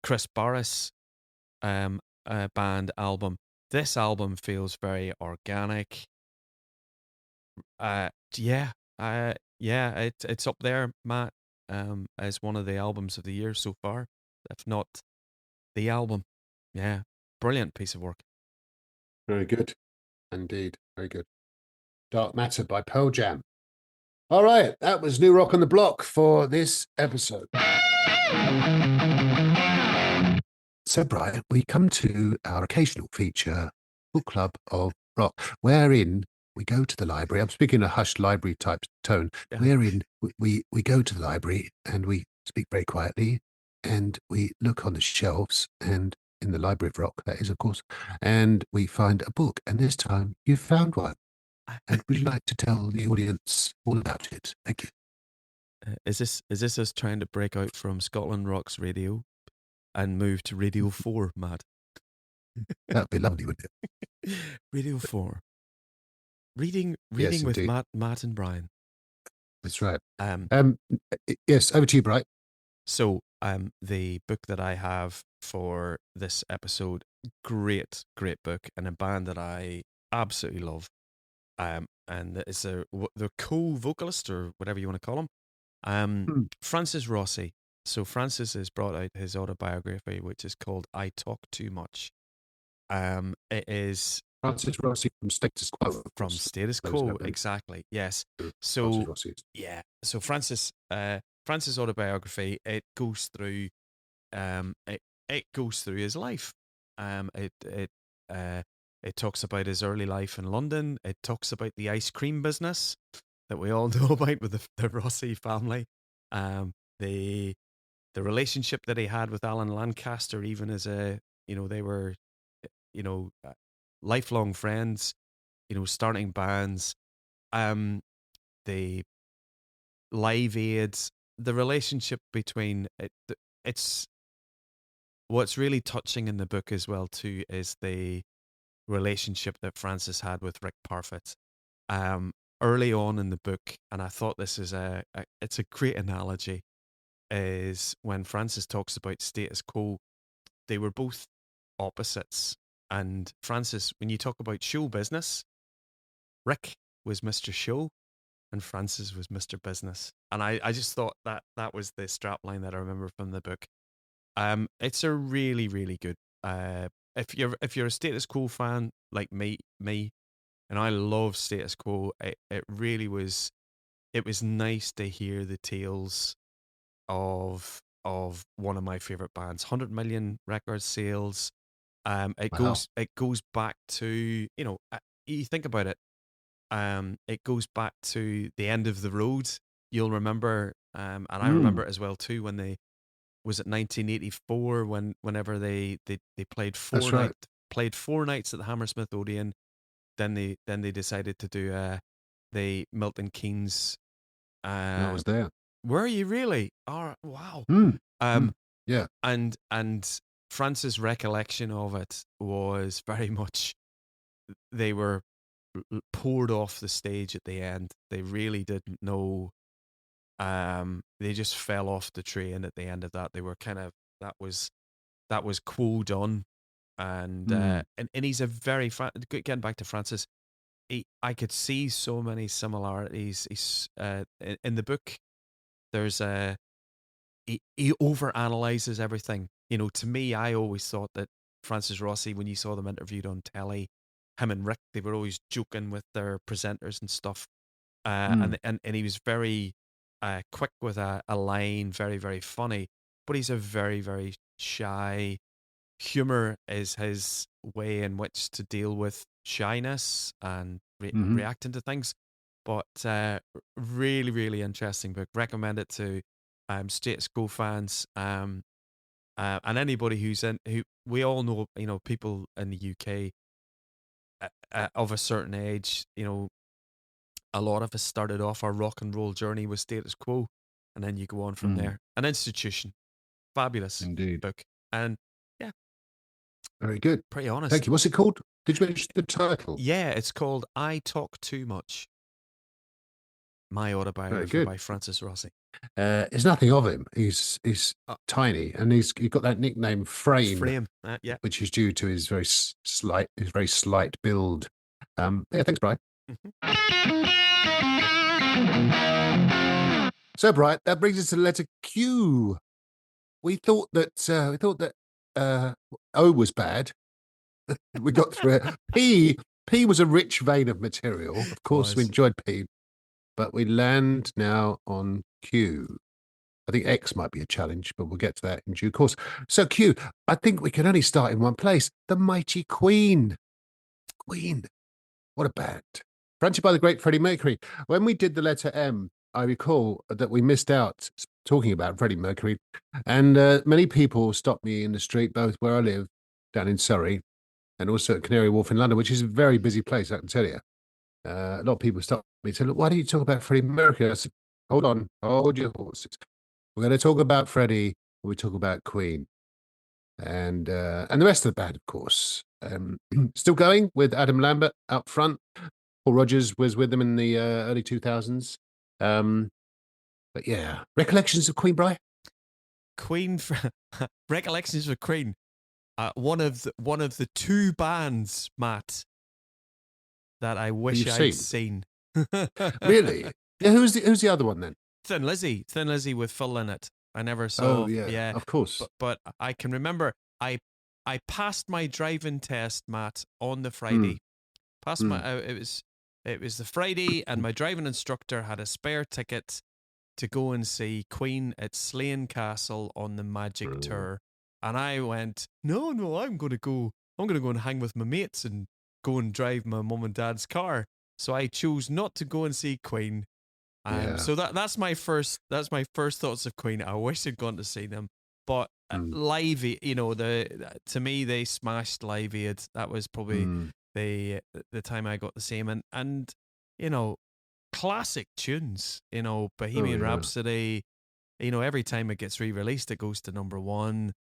Speaker 2: Kris Barras band album. This album feels very organic. It's up there, Matt, as one of the albums of the year so far, if not the album. Yeah, brilliant piece of work.
Speaker 1: very good indeed. Very good. Dark Matter by Pearl Jam. All right, that was New Rock on the Block for this episode. So, Brian, we come to our occasional feature, Book Club of Rock, wherein we go to the library. I'm speaking in a hushed library type tone, wherein we go to the library and we speak very quietly and we look on the shelves and in the Library of Rock, that is, of course, and we find a book. And this time you've found one. And would you like to tell the audience all about it? Thank you.
Speaker 2: Is this us trying to break out from Scotland Rock's radio and move to Radio 4, Matt?
Speaker 1: That'd be lovely, wouldn't
Speaker 2: it? Radio 4. Reading
Speaker 1: yes,
Speaker 2: with Matt and Brian.
Speaker 1: That's right. Yes, over to you, Brian.
Speaker 2: So, the book that I have for this episode, great book, and a band that I absolutely love. And it's the co-vocalist or whatever you want to call him, Francis Rossi. So Francis has brought out his autobiography, which is called "I Talk Too Much." It is
Speaker 1: Francis Rossi from Status Quo.
Speaker 2: From Status Quo, exactly. Yes. So yeah. So Francis' autobiography, it goes through his life. It talks about his early life in London. It talks about the ice cream business that we all know about with the Rossi family. The relationship that he had with Alan Lancaster, even as they were, lifelong friends, starting bands. The Live Aids, the relationship between it's what's really touching in the book as well too is the relationship that Francis had with Rick Parfitt early on in the book, and I thought this is it's a great analogy, is when Francis talks about Status Quo, they were both opposites, and Francis, when you talk about show business, Rick was Mr. Show and Francis was Mr. Business, and I just thought that was the strapline that I remember from the book. It's a really, really good if you're a Status Quo fan like me, and I love Status Quo, it really was. It was nice to hear the tales of one of my favorite bands, 100 million record sales. It goes back to you think about it. It goes back to the End of the Road. You'll remember, and I remember it as well too when they. Was it 1984 whenever they played played 4 nights at the Hammersmith Odeon, then they decided to do the Milton Keynes.
Speaker 1: I was there.
Speaker 2: Were you really? Oh, wow.
Speaker 1: Yeah.
Speaker 2: And Francis' recollection of it was very much they were poured off the stage at the end. They really didn't know. They just fell off the train at the end of that. They were kind of that was Quo done, and he's a very getting back to Francis. I could see so many similarities. He's in the book. There's he overanalyzes everything. To me, I always thought that Francis Rossi, when you saw them interviewed on telly, him and Rick, they were always joking with their presenters and stuff. And he was very quick with a line, very, very funny, but he's a very, very shy. Humor is his way in which to deal with shyness and reacting to things. But really, really interesting book. Recommend it to Status Quo fans and anybody who we all know, people in the UK of a certain age, a lot of us started off our rock and roll journey with Status Quo, and then you go on from there. An Institution, fabulous book, and yeah,
Speaker 1: very good.
Speaker 2: Pretty honest.
Speaker 1: Thank you. What's it called? Did you mention the title?
Speaker 2: Yeah, it's called "I Talk Too Much." My autobiography by Francis Rossi.
Speaker 1: There's nothing of him. He's tiny, and he's got that nickname Frame,
Speaker 2: yeah,
Speaker 1: which is due to his very slight build. Yeah, thanks, Brian. So, Brian, that brings us to the letter Q. We thought that O was bad. We got through it. P P was a rich vein of material. Of course, we enjoyed P, but we land now on Q. I think X might be a challenge, but we'll get to that in due course. So Q, I think we can only start in one place. The mighty Queen. Queen. What a band. Fronted by the great Freddie Mercury. When we did the letter M, I recall that we missed out talking about Freddie Mercury. And many people stopped me in the street, both where I live, down in Surrey, and also at Canary Wharf in London, which is a very busy place, I can tell you. A lot of people stopped me and said, look, why don't you talk about Freddie Mercury? I said, hold on, hold your horses. We're going to talk about Freddie, we talk about Queen. And the rest of the band, of course. Still going with Adam Lambert up front. Paul Rodgers was with them in the early 2000s. But yeah, recollections of Queen, Bri?
Speaker 2: Recollections of Queen. One of the two bands, Matt, that I wish I'd seen.
Speaker 1: Really? Yeah. Who's the other one then?
Speaker 2: Thin Lizzy with Phil Lynott. I never
Speaker 1: Oh
Speaker 2: saw.
Speaker 1: yeah, of course.
Speaker 2: But I can remember I passed my driving test, Matt, on the Friday. It was the Friday, and my driving instructor had a spare ticket to go and see Queen at Slane Castle on the Magic Tour. And I went, no, I'm going to go and hang with my mates and go and drive my mum and dad's car. So I chose not to go and see Queen. So that's my first thoughts of Queen. I wish I'd gone to see them, but Live Aid, to me they smashed Live Aid. That was probably the time I got to see them, and classic tunes. Bohemian Rhapsody. Every time it gets re-released, it goes to number one.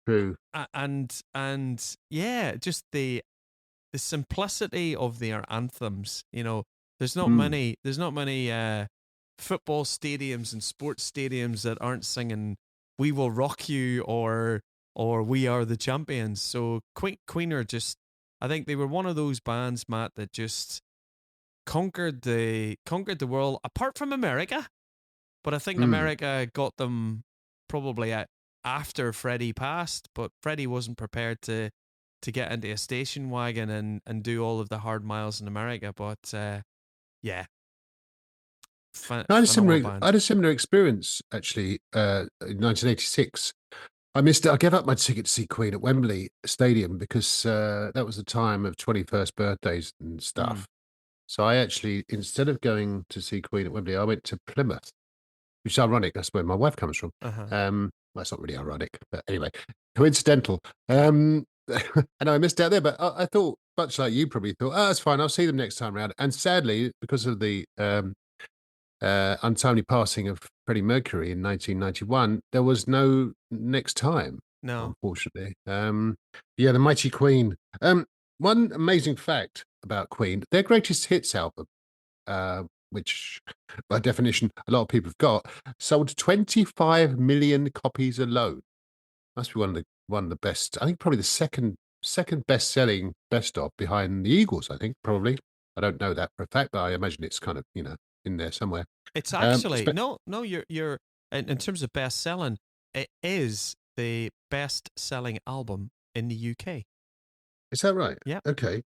Speaker 1: True.
Speaker 2: And yeah, just the simplicity of their anthems. There's not many football stadiums and sports stadiums that aren't singing "We Will Rock You" or "We Are the Champions." So Queen are just, I think they were one of those bands, Matt, that just conquered the world, apart from America. But I think America got them probably after Freddie passed, but Freddie wasn't prepared to get into a station wagon and do all of the hard miles in America. But yeah.
Speaker 1: I had a similar experience actually in 1986. I missed it. I gave up my ticket to see Queen at Wembley Stadium because that was the time of 21st birthdays and stuff. So I actually, instead of going to see Queen at Wembley, I went to Plymouth, which is ironic. That's where my wife comes from. Well, it's not really ironic, but anyway, coincidental. And I missed out there, but I thought, much like you probably thought, oh, that's fine. I'll see them next time around. And sadly, because of the untimely passing of Freddie Mercury in 1991, there was no next time.
Speaker 2: No,
Speaker 1: unfortunately. The mighty Queen. One amazing fact about Queen: their greatest hits album, which by definition a lot of people have got, sold 25 million copies alone. Must be one of the best. I think probably the second best selling best of, behind the Eagles. I think probably. I don't know that for a fact, but I imagine it's kind of in there somewhere.
Speaker 2: It's actually no. You're in terms of best selling, it is the best selling album in the UK.
Speaker 1: Is that right?
Speaker 2: Yeah.
Speaker 1: Okay.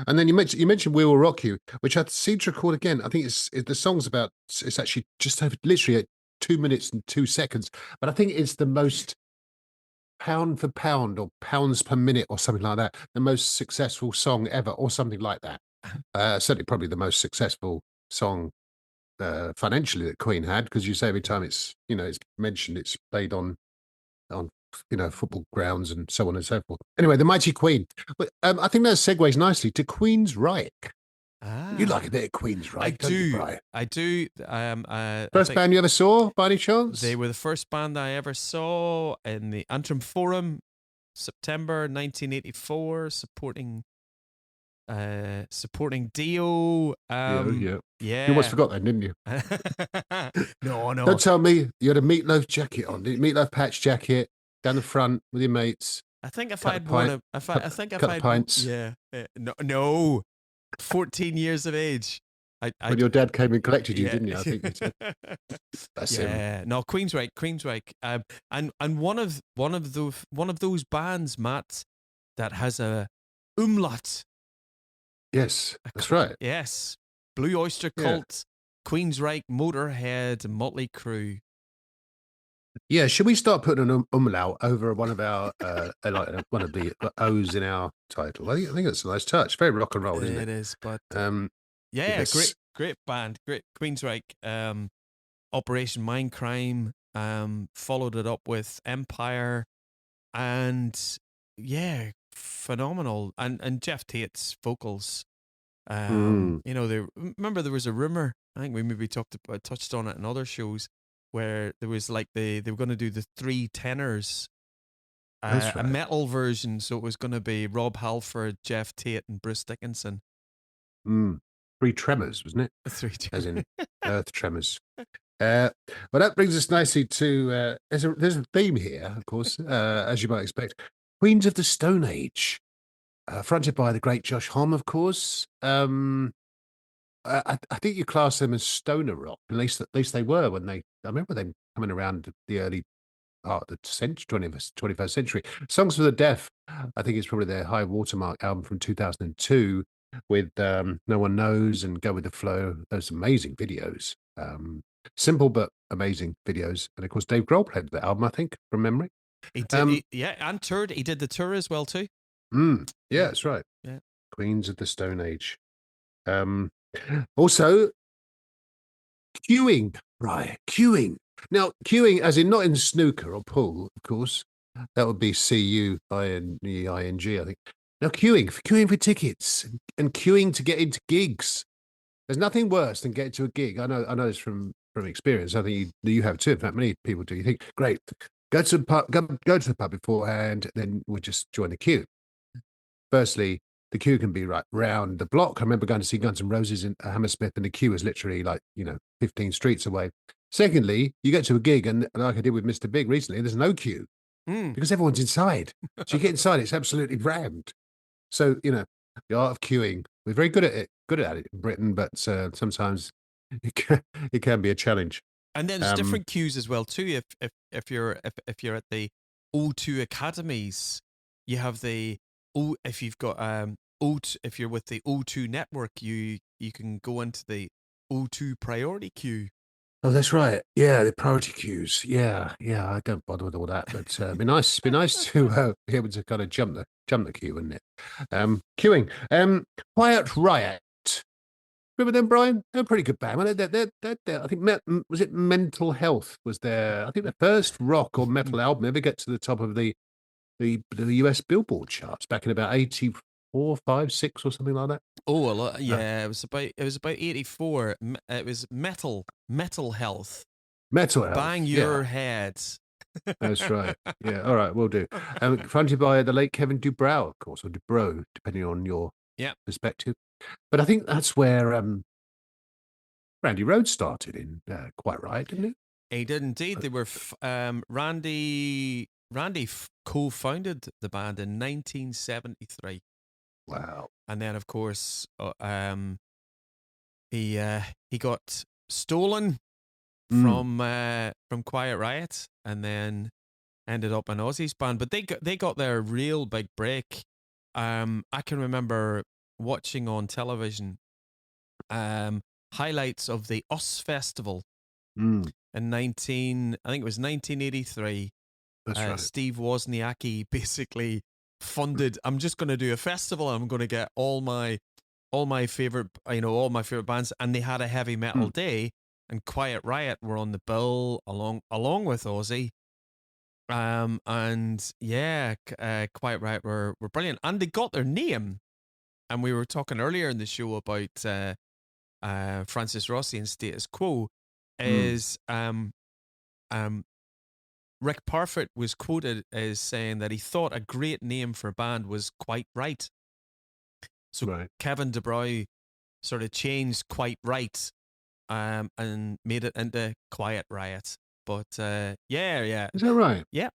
Speaker 1: And then you mentioned "We Will Rock You," which I seem to record again. I think the song's about. It's actually just over literally at 2 minutes and 2 seconds, but I think it's the most pound for pound or pounds per minute or something like that, the most successful song ever, or something like that. Certainly, probably the most successful song financially that Queen had, because you say every time it's mentioned, it's played on football grounds and so on and so forth. Anyway, the mighty Queen. But I think that segues nicely to Queensryche. You like a bit of Queensryche,
Speaker 2: I do.
Speaker 1: First band you ever saw, by any chance?
Speaker 2: They were the first band I ever saw in the Antrim Forum, September 1984, supporting Dio.
Speaker 1: Yeah.
Speaker 2: Yeah.
Speaker 1: You almost forgot that, didn't you?
Speaker 2: No.
Speaker 1: Don't tell me you had a Meatloaf jacket on. Meatloaf patch jacket down the front with your mates.
Speaker 2: I think if I'd worn
Speaker 1: pints.
Speaker 2: Yeah. No. 14 years of age.
Speaker 1: When your dad came and collected you, didn't you? I think you said. That's him.
Speaker 2: No, Queensryche. And one of those bands, Matt, that has a umlaut
Speaker 1: Yes, that's right.
Speaker 2: Yes. Blue Oyster Cult, Queensryche, Motorhead, Motley Crue.
Speaker 1: Yeah, should we start putting an umlaut over one of our one of the O's in our title? I think that's a nice touch. Very rock and roll, isn't it?
Speaker 2: It is, but
Speaker 1: yes.
Speaker 2: great band, great Queensryche. Operation Mindcrime, followed it up with Empire, and phenomenal. And Jeff Tate's vocals. Remember there was a rumor. I think we maybe touched on it in other shows, where there was like they were going to do the three tenors,
Speaker 1: That's right.
Speaker 2: a metal version. So it was going to be Rob Halford, Jeff Tate, and Bruce Dickinson.
Speaker 1: Three tremors, wasn't it?
Speaker 2: Three tremors.
Speaker 1: As in earth tremors. Well, that brings us nicely to there's a theme here, of course, as you might expect. Queens of the Stone Age, fronted by the great Josh Homme, of course. I think you class them as stoner rock. At least they were when I remember them coming around the early part of the century, 21st century. Songs for the Deaf, I think it's probably their high watermark album from 2002 with No One Knows and Go With The Flow. Those amazing videos. Simple but amazing videos. And of course, Dave Grohl played the album, I think, from memory.
Speaker 2: He did, and toured. He did the tour as well, too.
Speaker 1: Yeah, that's right.
Speaker 2: Yeah.
Speaker 1: Queens of the Stone Age. Also, queuing, right? Queuing. Now, queuing, as in not in snooker or pool, of course. That would be QUING, I think. Now, queuing for tickets and queuing to get into gigs. There's nothing worse than getting to a gig. I know this from experience. I think you have too. In fact, many people do. You think, great, go to the pub, go to the pub beforehand, then we'll just join the queue. Firstly, the queue can be right round the block. I remember going to see Guns N' Roses in Hammersmith, and the queue was literally 15 streets away. Secondly, you get to a gig, and like I did with Mr. Big recently, there's no queue because everyone's inside. So you get inside, it's absolutely rammed. So, the art of queuing, we're very good at it in Britain, but sometimes it can be a challenge.
Speaker 2: And then there's different queues as well too. If you're at the O2 academies, you have if you've got O2, if you're with the O2 network, you can go into the O2 priority queue.
Speaker 1: Oh, that's right. Yeah, the priority queues. Yeah. I don't bother with all that, but it'd be nice to be able to kind of jump the queue, wouldn't it? Queuing. Quiet Riot. Remember them, Brian? They're a pretty good band. Well, I think was it Mental Health was their, I think, the first rock or metal album ever get to the top of the US Billboard charts back in about 84, 5, 6 or something like that.
Speaker 2: Oh, a lot. Yeah, it was about 84. It was Metal Health.
Speaker 1: Metal Health.
Speaker 2: Bang your head.
Speaker 1: That's right. Yeah. All right. We'll do. Fronted by the late Kevin Dubrow, of course, or Dubrow, depending on your perspective. But I think that's where Randy Rhoads started in Quite Right, didn't he?
Speaker 2: He did indeed. They were Randy co-founded the band in 1973.
Speaker 1: Wow.
Speaker 2: And then, of course, he got stolen from Quiet Riot, and then ended up in Ozzy's band. But they got their real big break. I can remember watching on television highlights of the Us Festival in I think it was 1983.
Speaker 1: That's right.
Speaker 2: Steve Wozniacki basically funded, I'm just going to do a festival, and I'm going to get all my favorite bands, and they had a heavy metal day, and Quiet Riot were on the bill along with Ozzy. Quiet Riot were brilliant, and they got their name. And we were talking earlier in the show about Francis Rossi and Status Quo. Rick Parfitt was quoted as saying that he thought a great name for a band was Quite Right. So Kevin DeBroy sort of changed Quite Right and made it into Quiet Riot. But yeah.
Speaker 1: Is that right?
Speaker 2: Yeah,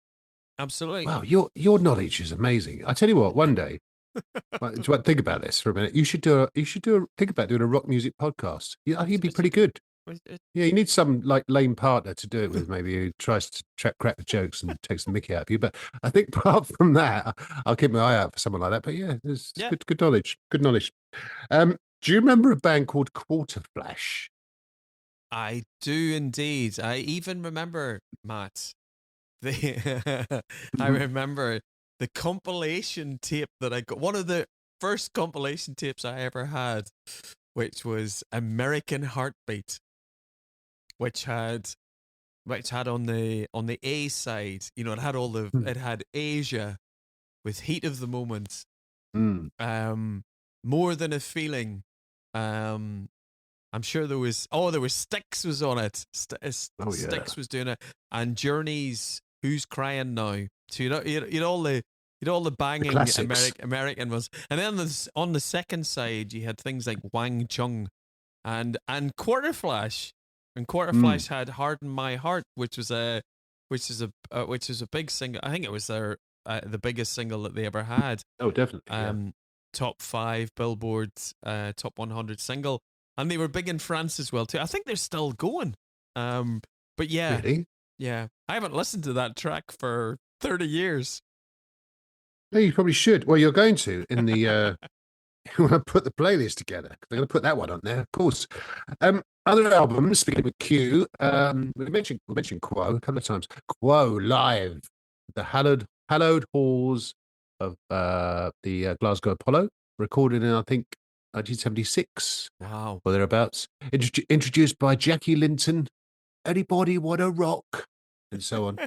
Speaker 2: absolutely.
Speaker 1: Wow, your knowledge is amazing. I tell you what, one day, think about this for a minute. You should think about doing a rock music podcast. I think you'd be pretty good. Yeah, you need some like lame partner to do it with, maybe who tries to crack the jokes and takes the mickey out of you. But I think apart from that, I'll keep my eye out for someone like that. But yeah, it's
Speaker 2: Yeah,
Speaker 1: good knowledge. Good knowledge. Do you remember a band called Quarter Flash?
Speaker 2: I do indeed. I even remember, Matt. I remember the compilation tape that I got. One of the first compilation tapes I ever had, which was American Heartbeat, which had on the A side, it had Asia with Heat of the Moment, um, More Than a Feeling. I'm sure there was Styx was on it. Styx was doing it, and Journey's Who's Crying Now. So you know all the banging
Speaker 1: classics.
Speaker 2: American ones, and then on the second side you had things like Wang Chung and Quarter Flash, and Quarter Flash had Harden My Heart, which is a big single. I think it was the biggest single that they ever had.
Speaker 1: Oh, definitely.
Speaker 2: Top 5 Billboard top 100 single, and they were big in France as well too. I think they're still going. But yeah,
Speaker 1: really,
Speaker 2: yeah, I haven't listened to that track for 30 years.
Speaker 1: no, you probably should. Well, you're going to in the when I put the playlist together. They're going to put that one on there, of course. Other albums, beginning with Q. We mentioned Quo a couple of times. Quo live, the hallowed halls of the Glasgow Apollo, recorded in I think 1976.
Speaker 2: Wow.
Speaker 1: Or thereabouts. Introduced by Jackie Linton. Anybody want a rock? And so on.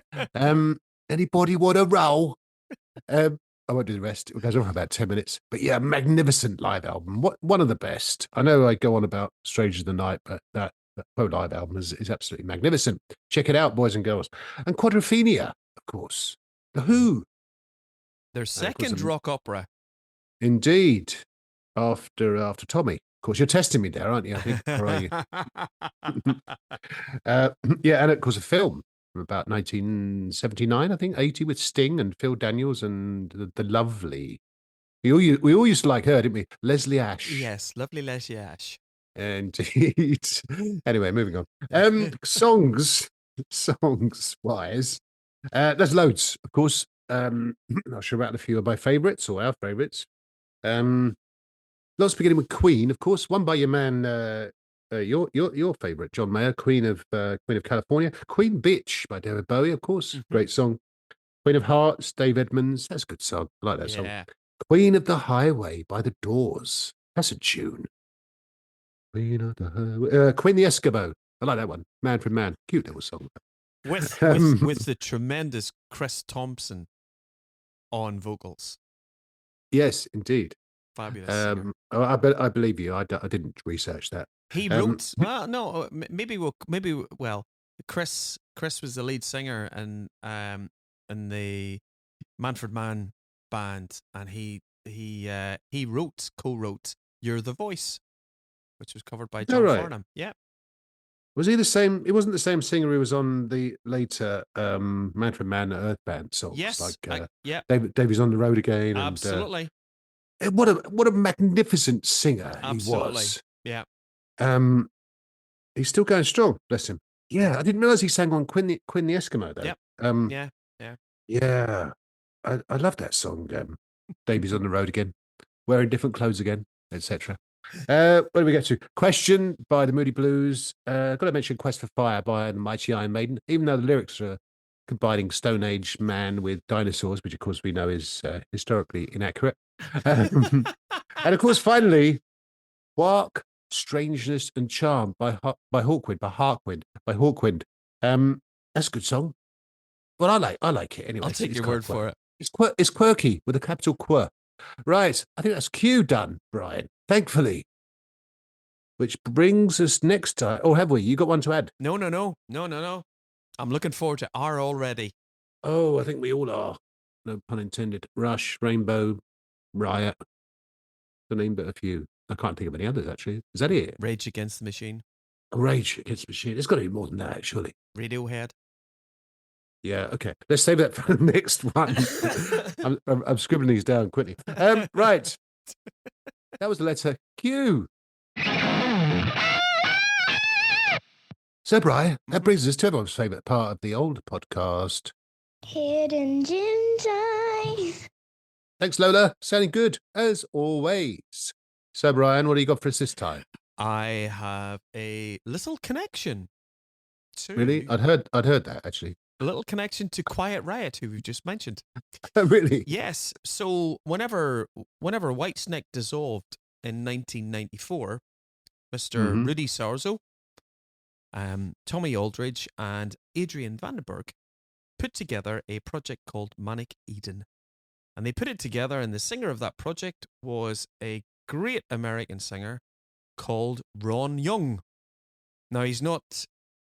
Speaker 1: Anybody want a roll? I won't do the rest. It goes on for about 10 minutes. But yeah, magnificent live album. One of the best. I know I go on about Stranger of the Night, but that Poe live album is absolutely magnificent. Check it out, boys and girls. And Quadrophenia, of course. The Who.
Speaker 2: Their second rock opera.
Speaker 1: Indeed. After Tommy. Of course, you're testing me there, aren't you? I think. Or are you? Yeah, and of course, a film from about 1979, I think, 80, with Sting and Phil Daniels and the lovely. We all used to like her, didn't we? Leslie Ash.
Speaker 2: Yes, lovely Leslie Ash.
Speaker 1: Indeed. Anyway, moving on. Songs wise, there's loads, of course. I'll show out a few of my favourites or our favourites. Lots beginning with Queen, of course, one by your man, your favourite, John Mayer, Queen of California. Queen Bitch by David Bowie, of course, great song. Queen of Hearts, Dave Edmunds, that's a good song. I like that song. Queen of the Highway by the Doors, that's a tune. Queen of the Highway, Queen the Eskimo, I like that one. Man from Man, cute little song.
Speaker 2: With the tremendous Chris Thompson on vocals.
Speaker 1: Yes, indeed.
Speaker 2: Fabulous.
Speaker 1: I believe you. I didn't research that.
Speaker 2: He wrote. Well, no, Chris was the lead singer in the Manfred Mann band, and he co-wrote "You're the Voice," which was covered by John Farnham. Yeah.
Speaker 1: Was he the same? He wasn't the same singer who was on the later Manfred Mann Earth Band songs.
Speaker 2: Yes.
Speaker 1: David's on the road again.
Speaker 2: Absolutely.
Speaker 1: And, what a magnificent singer he was.
Speaker 2: Yeah.
Speaker 1: He's still going strong. Bless him. Yeah, I didn't realize he sang on Queen the Eskimo though.
Speaker 2: Yep.
Speaker 1: Yeah. I love that song. David's on the road again, wearing different clothes again, etc. Where do we get to? Question by the Moody Blues. Got to mention Quest for Fire by the Mighty Iron Maiden, even though the lyrics are combining Stone Age man with dinosaurs, which of course we know is historically inaccurate. And of course, finally, Quark, Strangeness and Charm by Hawkwind. That's a good song. Well, I like it anyway.
Speaker 2: I'll take your word for it.
Speaker 1: It's quirky with a capital Qu. Right, I think that's Q done, Brian. Thankfully. Which brings us next time. Oh, have we? You got one to add?
Speaker 2: No. I'm looking forward to R already.
Speaker 1: Oh, I think we all are. No pun intended. Rush, Rainbow, Riot. To name but a few. I can't think of any others, actually. Is that it?
Speaker 2: Rage Against the Machine.
Speaker 1: Rage Against the Machine. It's got to be more than that, surely.
Speaker 2: Radiohead.
Speaker 1: Yeah, okay. Let's save that for the next one. I'm scribbling these down quickly. Right. That was the letter Q. So, Brian, that brings us to everyone's favourite part of the old podcast.
Speaker 3: Hidden Gem Time.
Speaker 1: Thanks, Lola. Sounding good, as always. So, Brian, what do you got for us this time?
Speaker 2: I have a little connection to...
Speaker 1: Really? I'd heard that, actually.
Speaker 2: A little connection to Quiet Riot, who we've just mentioned.
Speaker 1: Really?
Speaker 2: Yes. So whenever Whitesnake dissolved in 1994, Mr. Rudy Sarzo, Tommy Aldridge, and Adrian Vandenberg put together a project called Manic Eden. And they put it together, and the singer of that project was a great American singer called Ron Young. Now, he's not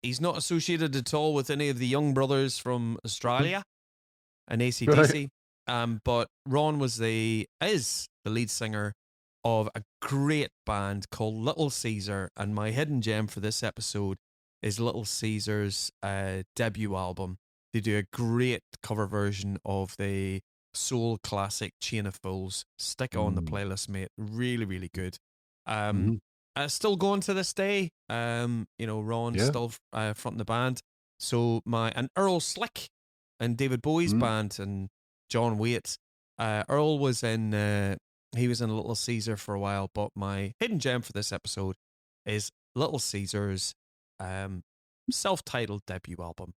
Speaker 2: associated at all with any of the Young brothers from Australia and AC/DC. Right. But Ron is the lead singer of a great band called Little Caesar, and my hidden gem for this episode is Little Caesar's debut album. They do a great cover version of the soul classic Chain of Fools. Stick it on the playlist, mate. Really, really good. Still going to this day. Ron's still fronting the band. So and Earl Slick and David Bowie's band and John Waite. Earl was in Little Caesar for a while, but my hidden gem for this episode is Little Caesar's self-titled debut album.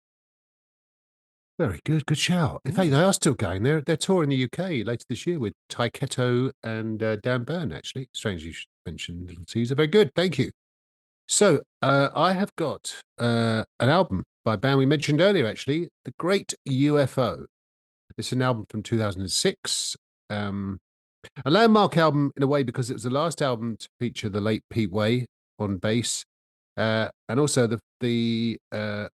Speaker 1: Very good. Good shout. In fact, they are still going. They're touring the UK later this year with Ty Ketto and Dan Byrne, actually. Strange you should mention Little Caesar. Very good. Thank you. So I have got an album by a band we mentioned earlier, actually, The Great UFO. It's an album from 2006. A landmark album in a way because it was the last album to feature the late Pete Way on bass. And also the album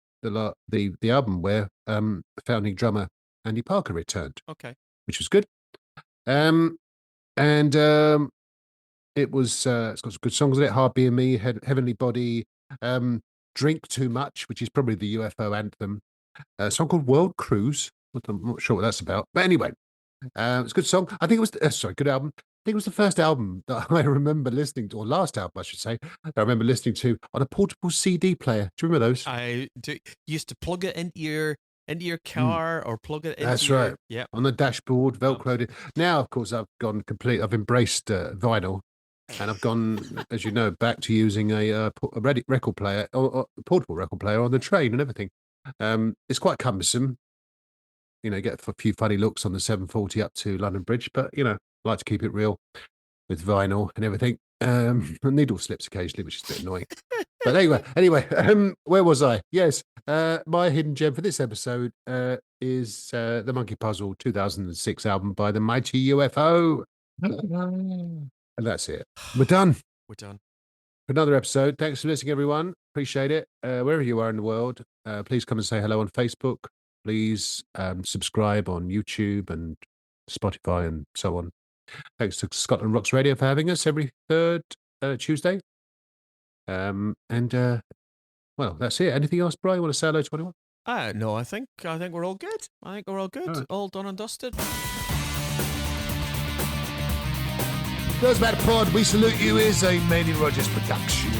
Speaker 1: where the founding drummer Andy Parker returned.
Speaker 2: Okay,
Speaker 1: which was good. It was it's got some good songs in it. Hard Being Me, Heavenly Body, Drink Too Much, which is probably the UFO anthem. A song called World Cruise. I'm not sure what that's about, but anyway, it's a good song. I think it was good album. I think it was the first album that I remember listening to, or last album, I should say, that I remember listening to on a portable CD player. Do you remember those?
Speaker 2: I do. Used to plug it into your car or plug it into
Speaker 1: That's right.
Speaker 2: Yeah.
Speaker 1: On the dashboard, Velcroed it. Now, of course, I've embraced vinyl, and I've gone, as you know, back to using a record player, or a portable record player on the train and everything. It's quite cumbersome. Get a few funny looks on the 740 up to London Bridge, but, I like to keep it real with vinyl and everything. Needle slips occasionally, which is a bit annoying. But anyway, where was I? Yes, my hidden gem for this episode is the Monkey Puzzle 2006 album by the Mighty UFO. And that's it. We're done.
Speaker 2: We're done.
Speaker 1: For another episode. Thanks for listening, everyone. Appreciate it. Wherever you are in the world, please come and say hello on Facebook. Please subscribe on YouTube and Spotify and so on. Thanks to Scotland Rocks Radio for having us every third Tuesday. Well, that's it. Anything else, Brian? You want to say hello to anyone?
Speaker 2: No, I think we're all good. Right. All done and dusted.
Speaker 1: Goes back to pod. We Salute You is a Made in Rogers production.